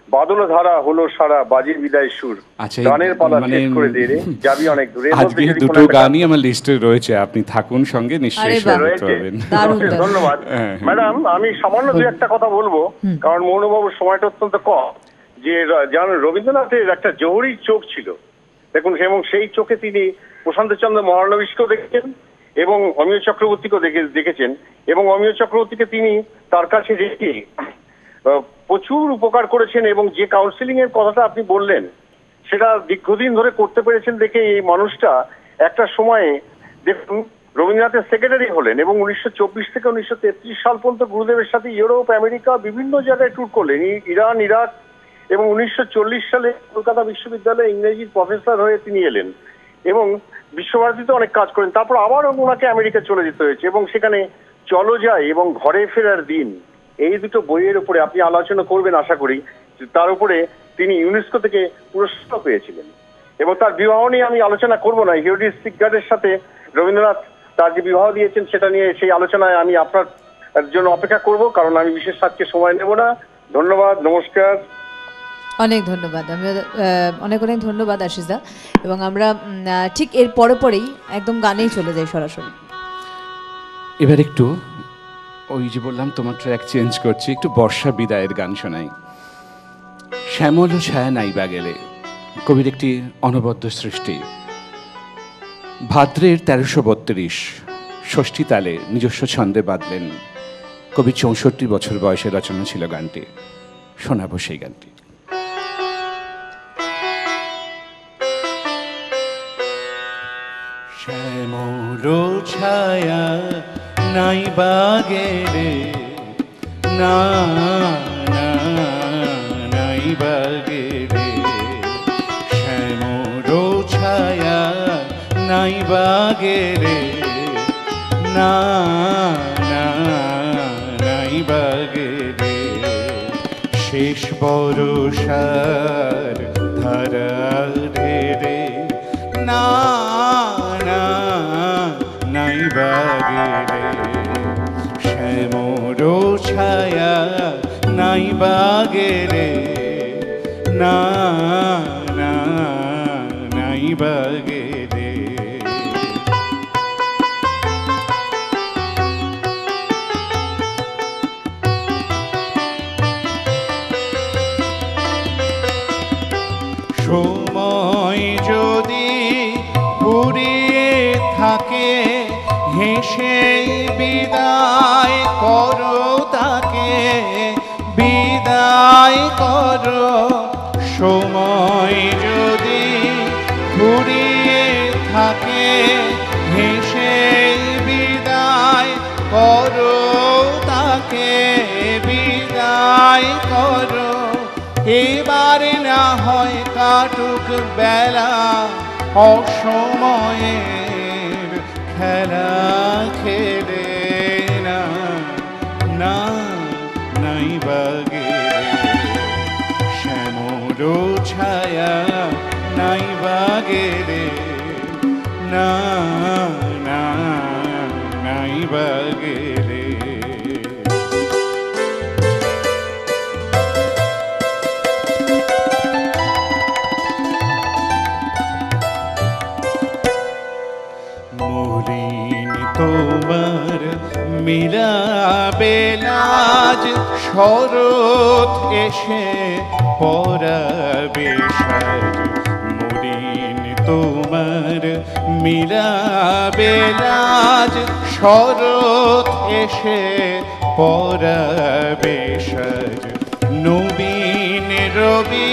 বাদল ধারা হলো সারা বাজির বিদায় সুর, আচ্ছা, গানের পালা মানে শেষ করে দিয়ে রে যাবি অনেক দূরে। আজকে দুটো গানই আমার লিস্টে রয়েছে, আপনি থাকুন সঙ্গে, নিশ্চয়ই আরে শেয়ার বাহ। করতে পারবেন। দারুণ, Okay, দারুণ। ধন্যবাদ হ্যাঁ, হ্যাঁ। ম্যাডাম। আমি সামান্য 2-1টা কথা বলবো, কারণ মৌনবাবুর সময়টা অত্যন্ত কম। যে জানেন রবীন্দ্রনাথের একটা জহুরি চোখ ছিল, দেখুন, এবং সেই চোখে তিনি প্রশান্তচন্দ্র মহালনবিশকেও দেখেছেন এবং অমিয় চক্রবর্তীকেও দেখেছেন। এবং অমিয় চক্রবর্তীকে তিনি তার কাছে রেখে প্রচুর উপকার করেছেন, এবং যে কাউন্সিলিং এর কথাটা আপনি বললেন সেটা দীর্ঘদিন ধরে করতে পেরেছেন দেখে এই মানুষটা একটা সময়ে দেখুন রবীন্দ্রনাথের সেক্রেটারি হলেন, এবং 1924 থেকে 1933 সাল পর্যন্ত গুরুদেবের সাথে ইউরোপ, আমেরিকা বিভিন্ন জায়গায় ট্যুর করলেন, ইরান, ইরাক, এবং 1940 সালে কলকাতা বিশ্ববিদ্যালয়ে ইংরেজির প্রফেসর হয়ে তিনি এলেন এবং বিশ্বভারতীতে অনেক কাজ করেন। তারপর আবার ওনাকে আমেরিকা চলে যেতে হয়েছে, এবং সেখানে চলো যাই এবং ঘরে ফেরার দিন, এই দুটো বইয়ের উপরে আপনি আলোচনা করবেন আশা করি। তার উপরে তিনি ইউনেস্কো থেকে পুরস্কার পেয়েছিলেন, এবং তার বিবাহ নিয়ে আমি আলোচনা করব না। হিউডিস সিগারের সাথে রবীন্দ্রনাথ তার যে বিবাহ দিয়েছেন সেটা নিয়ে সেই আলোচনায় আমি আপনার জন্য অপেক্ষা করব, কারণ আমি বিশেষ আজকে সময় নেব না। ধন্যবাদ, নমস্কার। অনেক ধন্যবাদ। আমি অনেক অনেক ধন্যবাদ আশিস দা। এবং আমরা ঠিক এর পরেই একদম গানেই চলে যাই সরাসরি। এবার একটু ওই যে বললাম তোমার ট্র্যাক চেঞ্জ করছি, একটু বর্ষা বিদায়ের গান শোনাই। শ্যামল ছায়া নাইবা গেলে কবির একটি অনবদ্য সৃষ্টি। ভাদ্রের 1332 ষষ্ঠী তালে নিজস্ব ছন্দে বাঁধলেন কবি। 64 বছর বয়সে রচনা ছিল গানটি, শোনাবো সেই গানটি। শ্যামল ছায়া নাই বাগেরে, না না নাই বাগেরে, শ্যামর ছায়া নাই বাগেরে, না না নাই বাগেরে, শেষ বরষার ধারা ঢেরে, না না নাই বাগেরে, শ্যামর ছায়া নাই বাগেরে, না না নাই বাগেরে। সময় যদি ফুরিয়ে থাকে, হেসে বিদায় করো তাকে, বিদায় করো। সময় যদি ফুরিয়ে থাকে, হেসে বিদায় করো তাকে, বিদায় করো। এবারে না হয় কাটুক বেলা অসময়ের খেলা খেলে, না না নাই বাগেরে, শ্যামর ছায়া নাই বাগেরে, না না নাই বাগেরে। মলিন তোমার মিলাবে লাজ, শরৎ এসে পরাবে সাজ। মলিন তোমার মিলাবে লাজ, শরৎ এসে পরাবে সাজ। নবীন রবি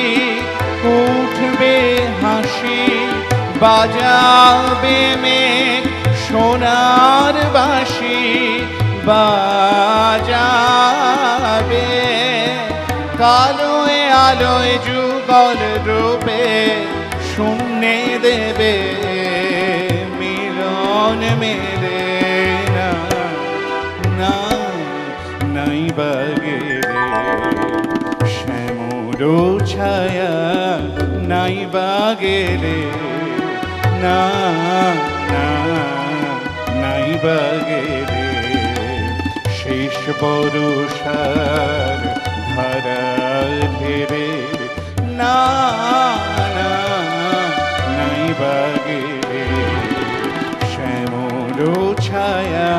উঠবে হাসি, বাজাবে মেঘ সোনার বাঁশি, বাজাবে কালোয় আলোয় যুগল রূপে, শূন্যে দেবে মিলন মেলে, না না নাই বাগেরে, শ্যামর ছায়া নাই বাগেরে, না না নাই বাগেরে, শেষ বরষার ধারা ঢেরে, না না নাই বাগেরে, শ্যামর ছায়া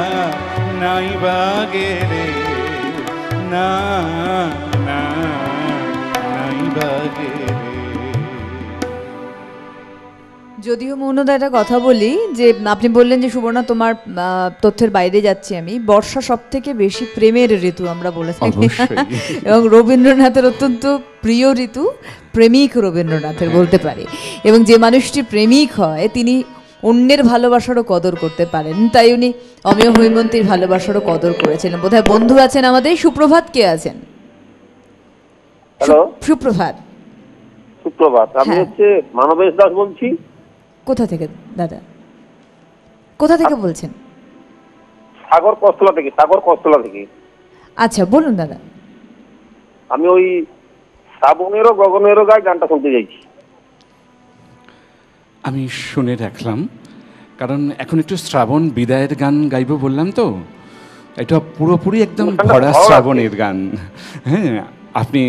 নাই বাগেরে, না না নাই বাগেরে। যদিও মৌনদা একটা কথা বলি, যে আপনি বললেন যে সুবর্ণা তোমার তথ্যের বাইরে যাচ্ছি আমি, বর্ষা সব থেকে বেশি প্রেমের ঋতু আমরা বলে থাকি, এবং রবীন্দ্রনাথের অত্যন্ত প্রিয় ঋতু, প্রেমিক রবীন্দ্রনাথের বলতে পারি। এবং যে মানুষটি প্রেমিক হয় তিনি অন্যের ভালোবাসারও কদর করতে পারেন, তাই উনি অমেয় হৈমন্তীর ভালোবাসারও কদর করেছিলেন। বোধহয় বন্ধু আছেন আমাদের। সুপ্রভাত, কে আছেন? হ্যালো, সুপ্রভাত। সুপ্রভাত। আমি হচ্ছে মানবেশ দাস বলছি। কোথা থেকে দাদা, কোথা থেকে বলছেন? সাগর কস্তলা থেকে। সাগর কস্তলা থেকে। আচ্ছা বলুন দাদা। আমি ওই শ্রাবণেরও গগনেরও গায়ে গানটা শুনতে চাইছি। আমি শুনে রাখলাম, কারণ এখন একটু শ্রাবণ বিদায়ের গান গাইব বললাম তো, এটা পুরোপুরি একদম ভরা শ্রাবণের গান। হ্যাঁ, আপনি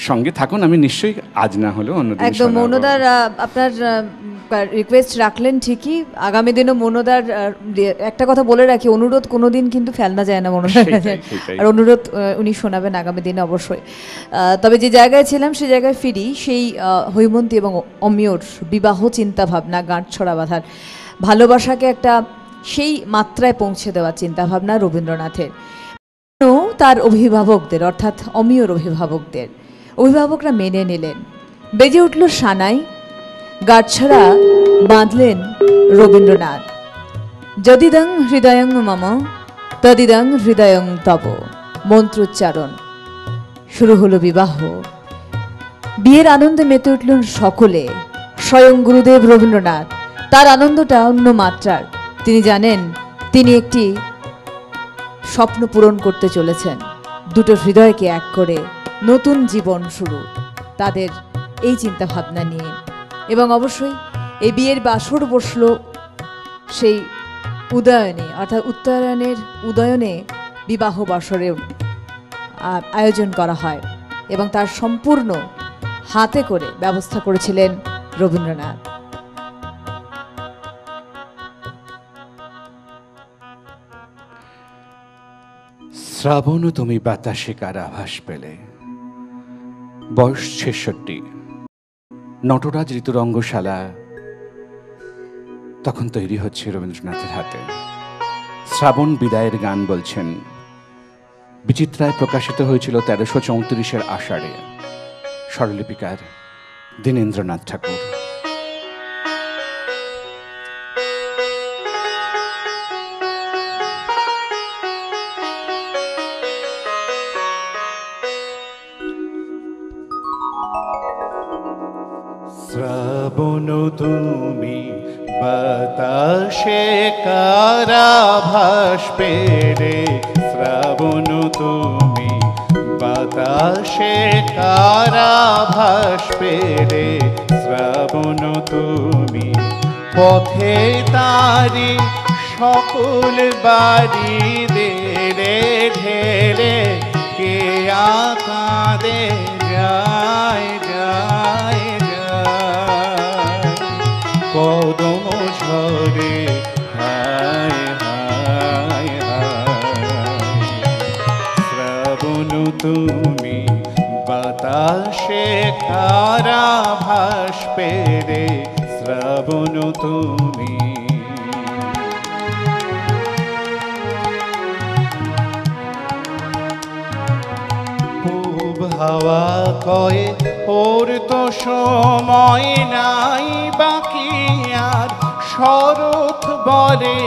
সঙ্গে থাকুন, আমি নিশ্চয়ই আজ না হলেও অন্যদিন একদম মৌনদার আপনার রিকোয়েস্ট রাখলেন ঠিকই, আগামী দিনও মৌনদার একটা কথা বলে রাখি, অনুরোধ কোনোদিন কিন্তু ফেলনা যায় না মৌনদার কাছে, আর অনুরোধ উনি শোনাবেন আগামী দিনে অবশ্যই। তবে যে জায়গায় ছিলাম সে জায়গায় ফিরি, সেই হৈমন্তী এবং অমিয়র বিবাহ চিন্তাভাবনা, গাঁটছড়া বাঁধার ভালোবাসাকে একটা সেই মাত্রায় পৌঁছে দেওয়ার চিন্তাভাবনা রবীন্দ্রনাথের। তার অভিভাবকদের অর্থাৎ অমিয়র অভিভাবকরা মেনে নিলেন, বেজে উঠল সানাই, গাঁটছড়া বাঁধলেন রবীন্দ্রনাথ। যদিদং হৃদয়ং মম তদিদং হৃদয়ং তব, মন্ত্রোচ্চারণ। শুরু হলো বিবাহ। বিয়ের আনন্দে মেতে উঠলেন সকলে, স্বয়ং গুরুদেব রবীন্দ্রনাথ। তার আনন্দটা অন্য মাত্রার। তিনি জানেন তিনি একটি স্বপ্ন পূরণ করতে চলেছেন, দুটো হৃদয়কে এক করে নতুন জীবন শুরু, তাদের এই চিন্তা ভাবনা নিয়ে। এবং অবশ্যই এই বিয়ের বাসর বসল সেই উদয়নে, অর্থাৎ উত্তরায়ণের উদয়নে বিবাহ বাসরের আয়োজন করা হয় এবং তার সম্পূর্ণ হাতে করে ব্যবস্থা করেছিলেন রবীন্দ্রনাথ। শ্রাবণ তুমি বাতাসে কার আভাস পেলে। বয়স ৬৬। নটরাজ ঋতুরঙ্গশালা তখন তৈরি হচ্ছে রবীন্দ্রনাথের হাতে। শ্রাবণ বিদায়ের গান বলছেন। বিচিত্রায় প্রকাশিত হয়েছিল ১৩৩৪ আষাঢ়ে। স্বরলিপিকার দীনেন্দ্রনাথ ঠাকুর। শ্রাবণ তুমি বাতাসে কার আভাস পেলে, শ্রাবণ তুমি বাতাসে কার আভাস পেলে, শ্রাবণ তুমি পথে তারি সকল বাড়ি দেলে ঢেলে, কে কাঁদে যায় যায় যায়, কদম ঝরে হায় হায় হায়। শ্রাবণ তুমি বাতাসে কার আভাস পেলে, শ্রাবণ তুমি। পূব হাওয়া কয়ে ওর তো সময় নাই বাকি আর, শরৎ বলে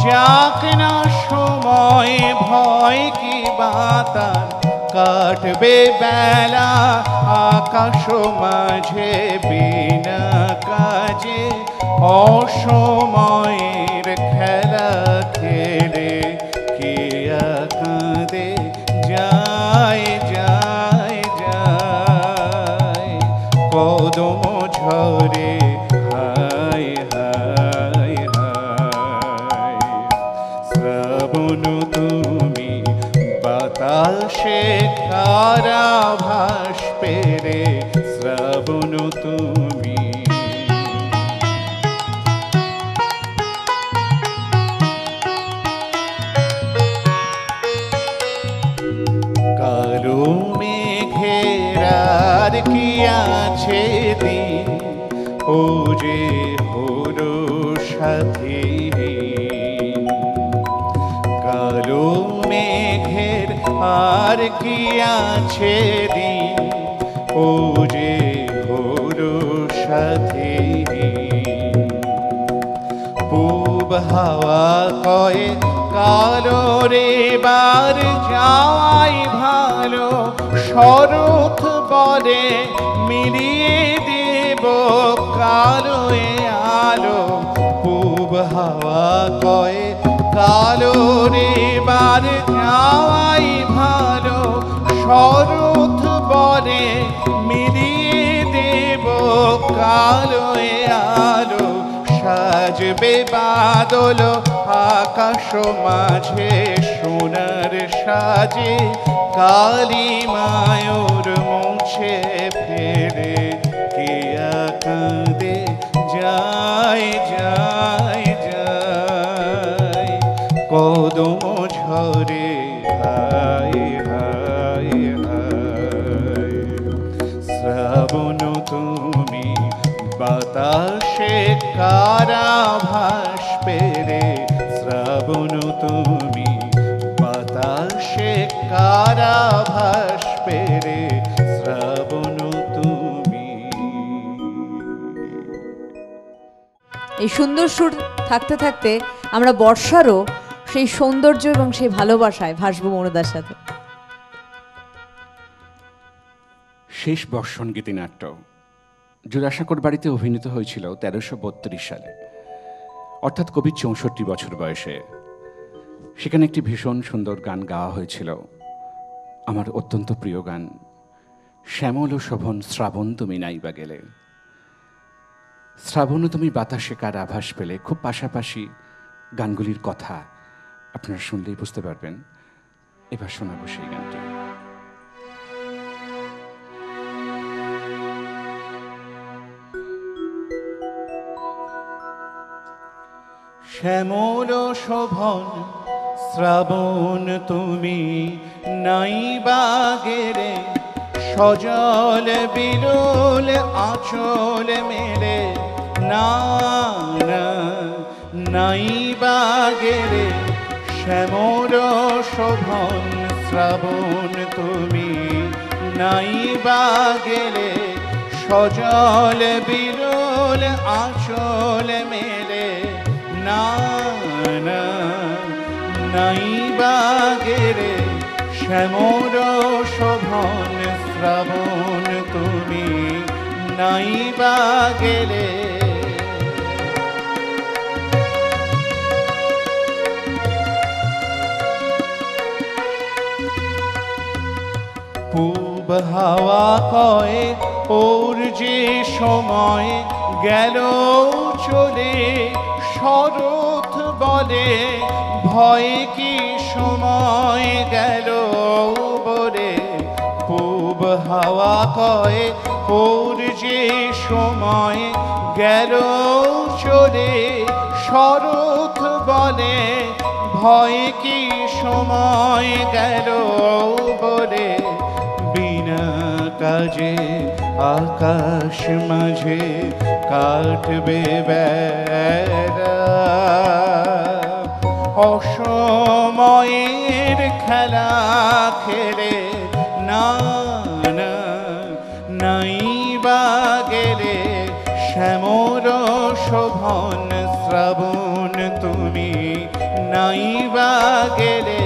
যাক না সময় ভয় কি বাতার, কাটবে বেলা আকাশ মাঝে বিনা কাজে, অসময়ের খেলা খেলে কে কাঁদে যায় যায় যায়, কদম ঝরে হায় হায় হায়। শ্রাবণ তুমি বাতাসে কার আভাস পেলে, শ্রাবণ তুমি। কালো মেঘের আর কি আছে দিন, ও যে হলো সাথী। কালো মেঘের আর কি আছে দিন, ও যে হলো সাথী। পূব হাওয়া কয়ে কালো রে বার যাওয়াই ভালো, শরৎ বলে মিলিয়ে দেব কালো এ আলো। পূব হাওয়া কয়ে কালো রে বার যাওয়াই ভালো, শরৎ বলে মিলিয়ে দেব কালো এ আলো। সাজবে বাদল আকাশ মাঝে সোনার সাজে, কালী মায়ূর মুছে ফেলে কে কাঁদে যায় যায় যায়, কদম ঝরে হায় হায় হায়। শ্রাবণ তুমি বাতাসে কার আভাস পেলে, শ্রাবণ তুমি বাতাসে কার আভাস পেলে, শ্রাবণ তুমি। এই সুন্দর সুর থাকতে থাকতে আমরা বর্ষারও সেই সৌন্দর্য এবং সেই ভালোবাসায় ভাসবো মৌনদার সাথে। শেষ বর্ষণ গীতিনাট্য জোড়াসাঁকোর বাড়িতে অভিনীত হয়েছিল 1332 সালে, অর্থাৎ কবির 64 বছর বয়সে। সেখানে একটি ভীষণ সুন্দর গান গাওয়া হয়েছিল, আমার অত্যন্ত প্রিয় গান, শ্যামল ও শোভন শ্রাবণ তুমি নাইবা গেলে। শ্রাবণ তুমি বাতাসে কার আভাস পেলে, খুব পাশাপাশি গানগুলির কথা আপনারা শুনলেই বুঝতে পারবেন। এবার শোনাবো সেই গানটি। শ্যামল শোভন শ্রাবণ তুমি নাইবা গেলে, সজল বিলোল আঁচল মেলে, না না নাইবা গেলে। শ্যামল শোভন শ্রাবণ তুমি নাইবা গেলে, সজল বিলোল আঁচল মেলে, না না নাইবা গেলে। শ্যামল শোভন শ্রাবণ তুমি নাইবা গেলে। পূব হাওয়া কয়ে ওর যে সময় গেল চলে, শরৎ বলে ভয় কি সময় গেল বলে। পূব হাওয়া কয়ে ওর যে সময় গেল চলে, শরৎ বলে ভয় কি সময় গেল বলে। বিনা কাজে আকাশ মাঝে কাটবে বেড়া, অসময়ের খেলা খেলে, না না নাইবা গেলে। শ্যামল শোভন শ্রাবণ তুমি নাইবা গেলে।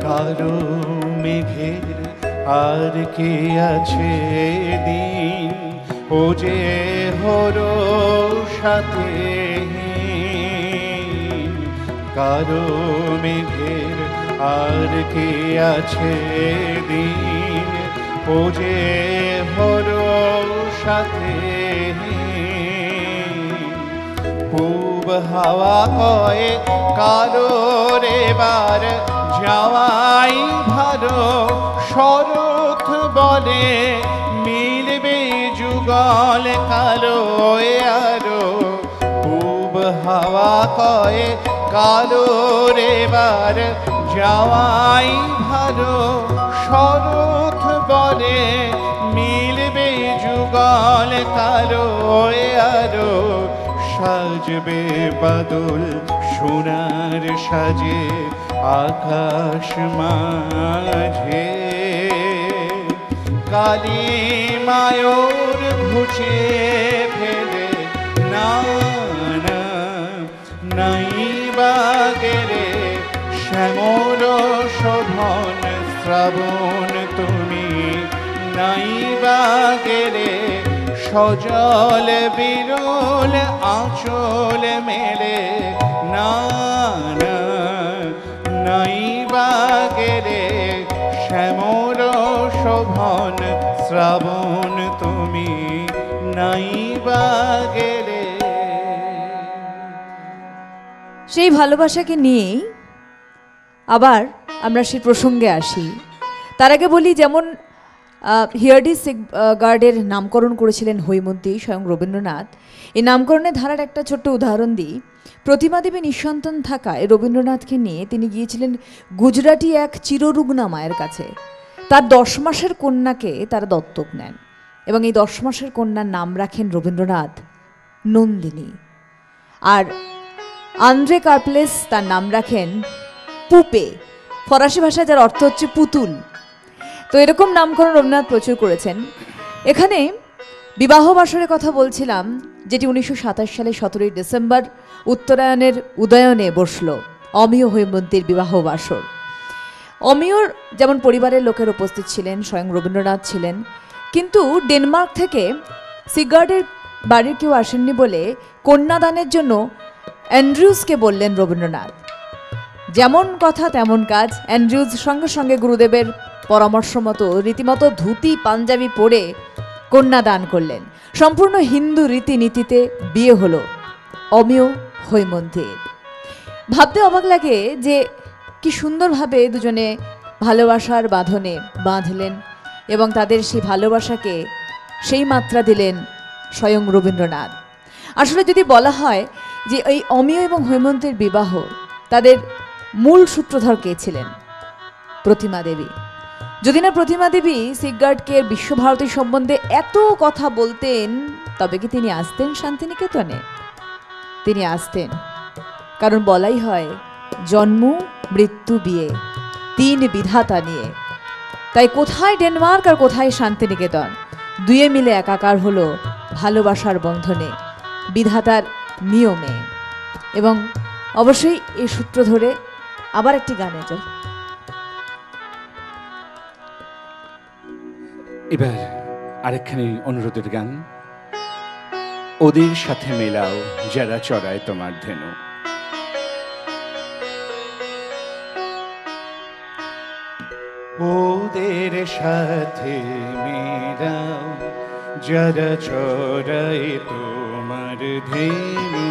কারো মেঘের আর কে আছে দিন, ও যে হলো সাথে। কারো মেঘের আর কে আছে দিন, ও যে হলো সাথে। পূব হাওয়া কয়ে কারোর এবার যাওয়াই ভালো, শরৎ বলে মিলবে যুগল কালো আরো। পূব হাওয়া কয়ে কারোর এবার যাওয়াই ভালো, শরৎ বলে মিলবে যুগল কালো আরো। সাজবে বাদল সোনার সাজে আকাশ মাঝে, কালী মায়োর ঘুচে ফেলে, না না নাইবা গেলে। শ্যামল শোভন শ্রাবণ তুমি নাইবা গেলে, সজল বিরল আঁচল মেলে, না না নাইবা গেলে। শ্যামল শোভন শ্রাবণ তুমি নাইবা গেলে। সেই ভালোবাসাকে নিয়েই আবার আমরা সেই প্রসঙ্গে আসি। তার আগে বলি, যেমন হিয়ার্ডি গার্ডের নামকরণ করেছিলেন হৈমন্তী স্বয়ং রবীন্দ্রনাথ। এই নামকরণের ধারার একটা ছোট্ট উদাহরণ দিই। প্রতিমা দেবী নিঃসন্তান থাকায় রবীন্দ্রনাথকে নিয়ে তিনি গিয়েছিলেন গুজরাটি এক চিররুগ্না মায়ের কাছে। তার 10 মাসের কন্যাকে তারা দত্তক নেন এবং এই 10 মাসের কন্যার নাম রাখেন রবীন্দ্রনাথ নন্দিনী। আর আন্দ্রে কার্পলেস তার নাম রাখেন পুপে, ফরাসি ভাষায় যার অর্থ হচ্ছে পুতুল। তো এরকম নামকরণ রবীন্দ্রনাথ প্রচুর করেছেন। এখানে বিবাহ বাসরের কথা বলছিলাম, যেটি 1927 সালে 17ই ডিসেম্বর উত্তরায়ণের উদয়নে বসল, অমিয় হৈমন্তীর বিবাহ বাসর। অমিয়র যেমন পরিবারের লোকের উপস্থিত ছিলেন, স্বয়ং রবীন্দ্রনাথ ছিলেন, কিন্তু ডেনমার্ক থেকে সিগার্ডের বাড়ির কেউ আসেননি বলে কন্যাদানের জন্য অ্যান্ড্রিউজকে বললেন রবীন্দ্রনাথ। যেমন কথা তেমন কাজ, অ্যান্ড্রিউজ সঙ্গে সঙ্গে গুরুদেবের পরামর্শ মতো রীতিমতো ধুতি পাঞ্জাবি পরে কন্যাদান করলেন। সম্পূর্ণ হিন্দু রীতিনীতিতে বিয়ে হলো অমিয় হৈমন্তীর। ভাবতে অবাক লাগে যে কি সুন্দরভাবে দুজনে ভালোবাসার বাঁধনে বাঁধলেন এবং তাদের সেই ভালোবাসাকে সেই মাত্রা দিলেন স্বয়ং রবীন্দ্রনাথ। আসলে যদি বলা হয় যে এই অমিয় এবং হৈমন্তীর বিবাহ, তাদের মূল সূত্রধর কে ছিলেন? প্রতিমা দেবী। যদি না প্রতিমা দেবী সিগার্ডকে বিশ্বভারতী সম্বন্ধে এত কথা বলতেন, তবে কি তিনি আসতেন শান্তিনিকেতনে? তিনি আসতেন, কারণ বলাই হয় জন্ম মৃত্যু বিয়ে, তিন বিধাতা নিয়ে। তাই কোথায় ডেনমার্ক আর কোথায় শান্তিনিকেতন, দুয়ে মিলে একাকার হলো ভালোবাসার বন্ধনে, বিধাতার নিয়মে। এবং অবশ্যই এই সূত্র ধরে আবার একটি গানে যাই। এবার আরেকখানি অনুরোধের গান, ওদের সাথে মেলাও যারা চড়ায় তোমার ধেনু। ওদের সাথে মেলাও যারা চড়ায় তোমার ধেনু,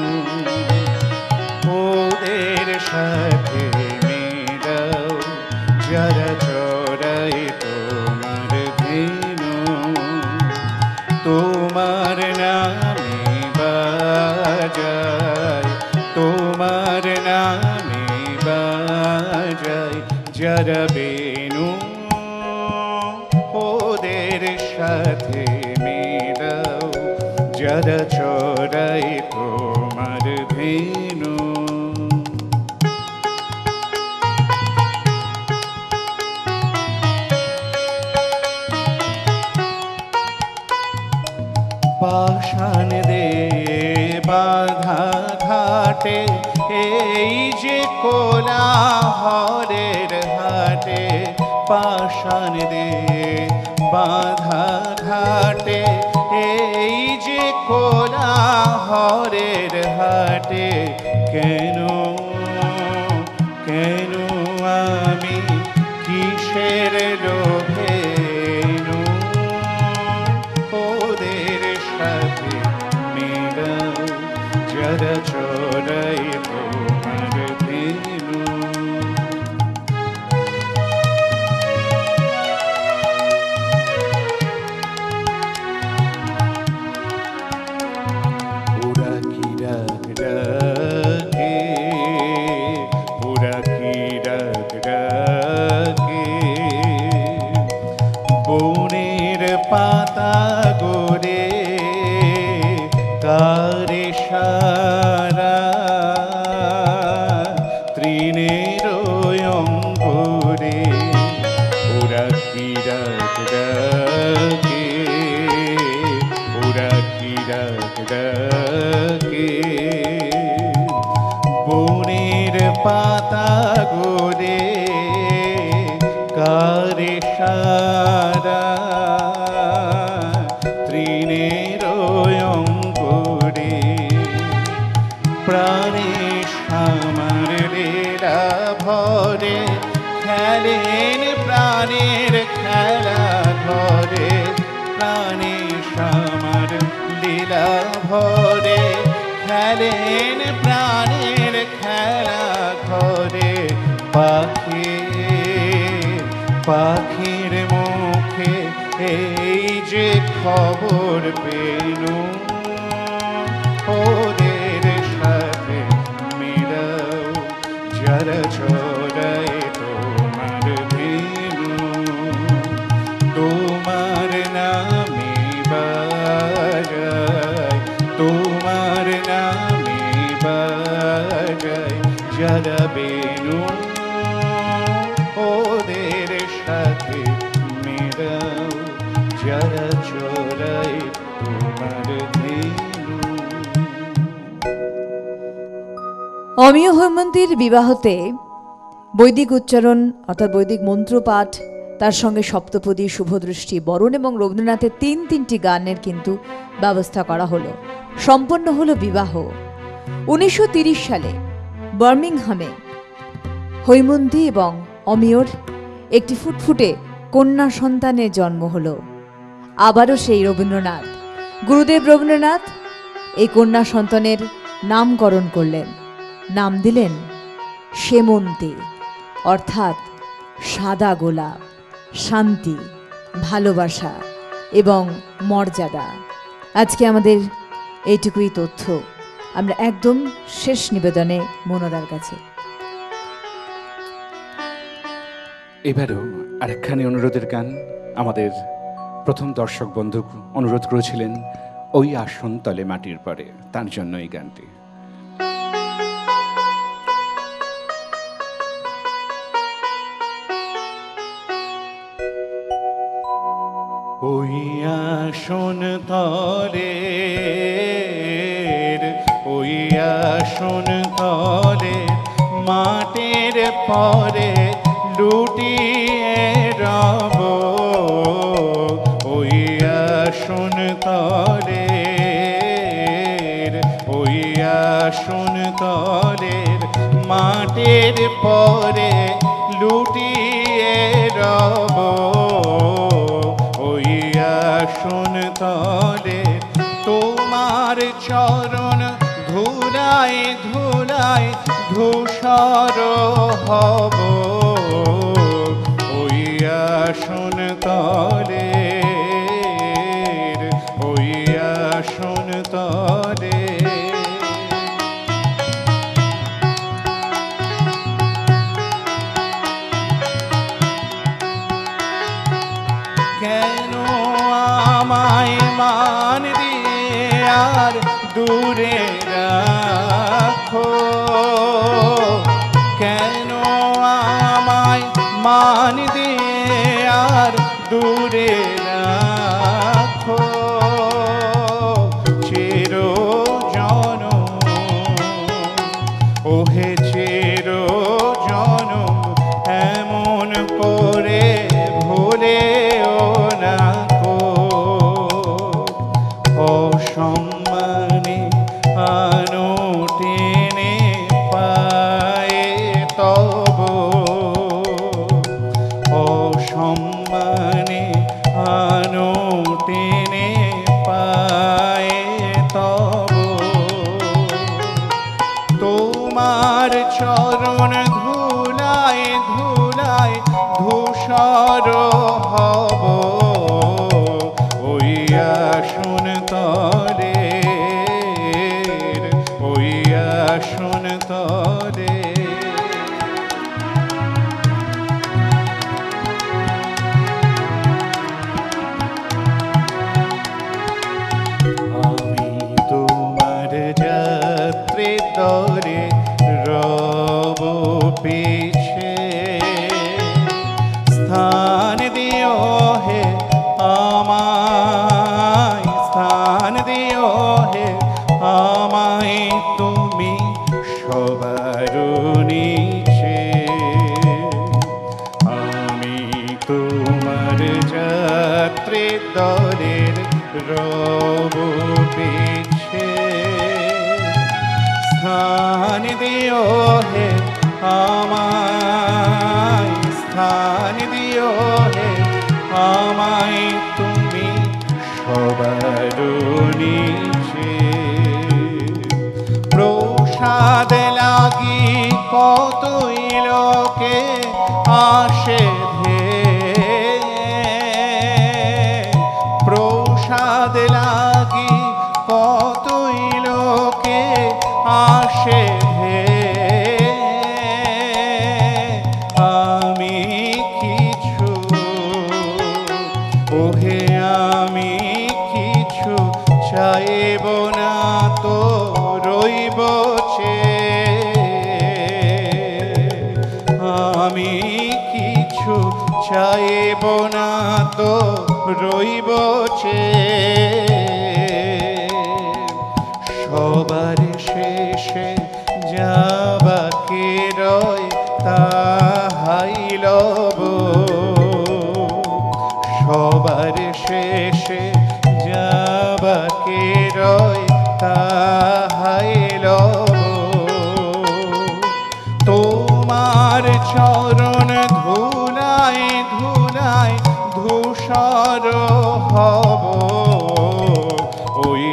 ওদের সাথে মেলাও যারা চড়ায় তোমার ধেনু, তোমার নামে বাজায়, তোমার নামে বাজায় যারা বেনু, ওদের সাথে মেলাও যারা চড়ায় তোমার ধেনু। পাষাণ দে বাঁধা ঘাটে এই যে কোলাহলের হাটে, পাষাণ দে বাঁধা ঘাটে এই যে কোলাহলের হাটে, কেন কেন আমি কিসের লোভে নু, ওদের সাথে মেলাও যারা চড়াই তোমার ধেনু। ওরা কি ডাক ডাকে, ওরা কি ডাক ডাকে, বনের পাতা গড়ে কারে সারা, তৃণের অঙ্গরে ওরা কি ডাক ডাকে, ওরা কি ডাক ডাকে, বনের পাতা গড়ে কারে সারা, তৃণের অঙ্গরে প্রাণে সামার লীলা ভরে খেলেন প্রাণের খেলা ঘরে, প্রাণে সামার লীলা ভরে খেলেন প্রাণের খেলা ঘরে, পাখি পাখির মুখে এই যে খবর পেনু, ওদের সাথে মেলাও যারা চড়ায় তোমার ধেনু, তোমার নামে বাজায়, তোমার নামে অমিয় হৈমন্তীর বিবাহতে বৈদিক উচ্চারণ অর্থাৎ বৈদিক মন্ত্রপাঠ, তার সঙ্গে সপ্তপদী, শুভদৃষ্টি, বরণ এবং রবীন্দ্রনাথের তিনটি গানের কিন্তু ব্যবস্থা করা হলো। সম্পন্ন হলো বিবাহ। 1930 সালে বার্মিংহামে হৈমন্তী এবং অমিয়র একটি ফুটফুটে কন্যা সন্তানের জন্ম হলো। আবারও সেই রবীন্দ্রনাথ, গুরুদেব রবীন্দ্রনাথ এই কন্যা সন্তানের নামকরণ করলেন, নাম দিলেন সেমন্তী, অর্থাৎ সাদা গোলাপ, শান্তি, ভালোবাসা এবং মর্যাদা। আজকে আমাদের এইটুকুই তথ্য। আমরা একদম শেষ নিবেদনে মনোদার কাছে। এবারও আরেকখানি অনুরোধের গান। আমাদের প্রথম দর্শক বন্ধু অনুরোধ করেছিলেন ওই আসন তলে মাটির পরে, তার জন্য এই গানটি। ওই আসন তলের, ওই আসন তলের মাটির পরে লুটিয়ে রব। ওই আসন তলের, ওই আসন তলের মাটির পরে লুটিয়ে রব। ওই আসন তলে তোমার চরণ ধুলায় ধুলায় ধূসর হব। ওই আসন তলে, ওই আসন তলে। কেন আমায় মান দিয়ে আর দূরে রাখো? কেন আমায় মান দিয়ে আর দূরে রাখো? চির জনম ওহে চির জনম এমন করে ভুলেও না কো। অসম্মানে আনো টেনে পায়ে তব। অসম্মানে আনো টেনে পায়ে তব। তোমার চরণ ধুলায় ধুলায় ধূসর হব। ওই আসন তলে, ওই আসন তলে। আমি তোমার যাত্রী দরে রব পিছে। স্থান দিও হে আমায়, স্থান দিও হে আমায় তুমি সবার নিচে। আমি তোমার যাত্রী দলের রব পিছে। স্থান দিও হে আমায়, স্থান দিও হে আমায় তুমি সবার নিচে। প্রসাদ লাগি কতই লোকে আসে ধেয়ে। প্রসাদ লাগি কতই লোকে আসে ধেয়ে। আমি কিছু ওহে আমি কিছু চাইব না তো রইব চেয়ে। আমি কিছু চাইব না তো রইব চেয়ে। সবার শেষে যাবাকে রয় তাহাই লব, সবার শেষে যাবাকে রয় তাহাই লব। তোমার চরণ ধুলায় ধুলায় ধূসর হব, ওই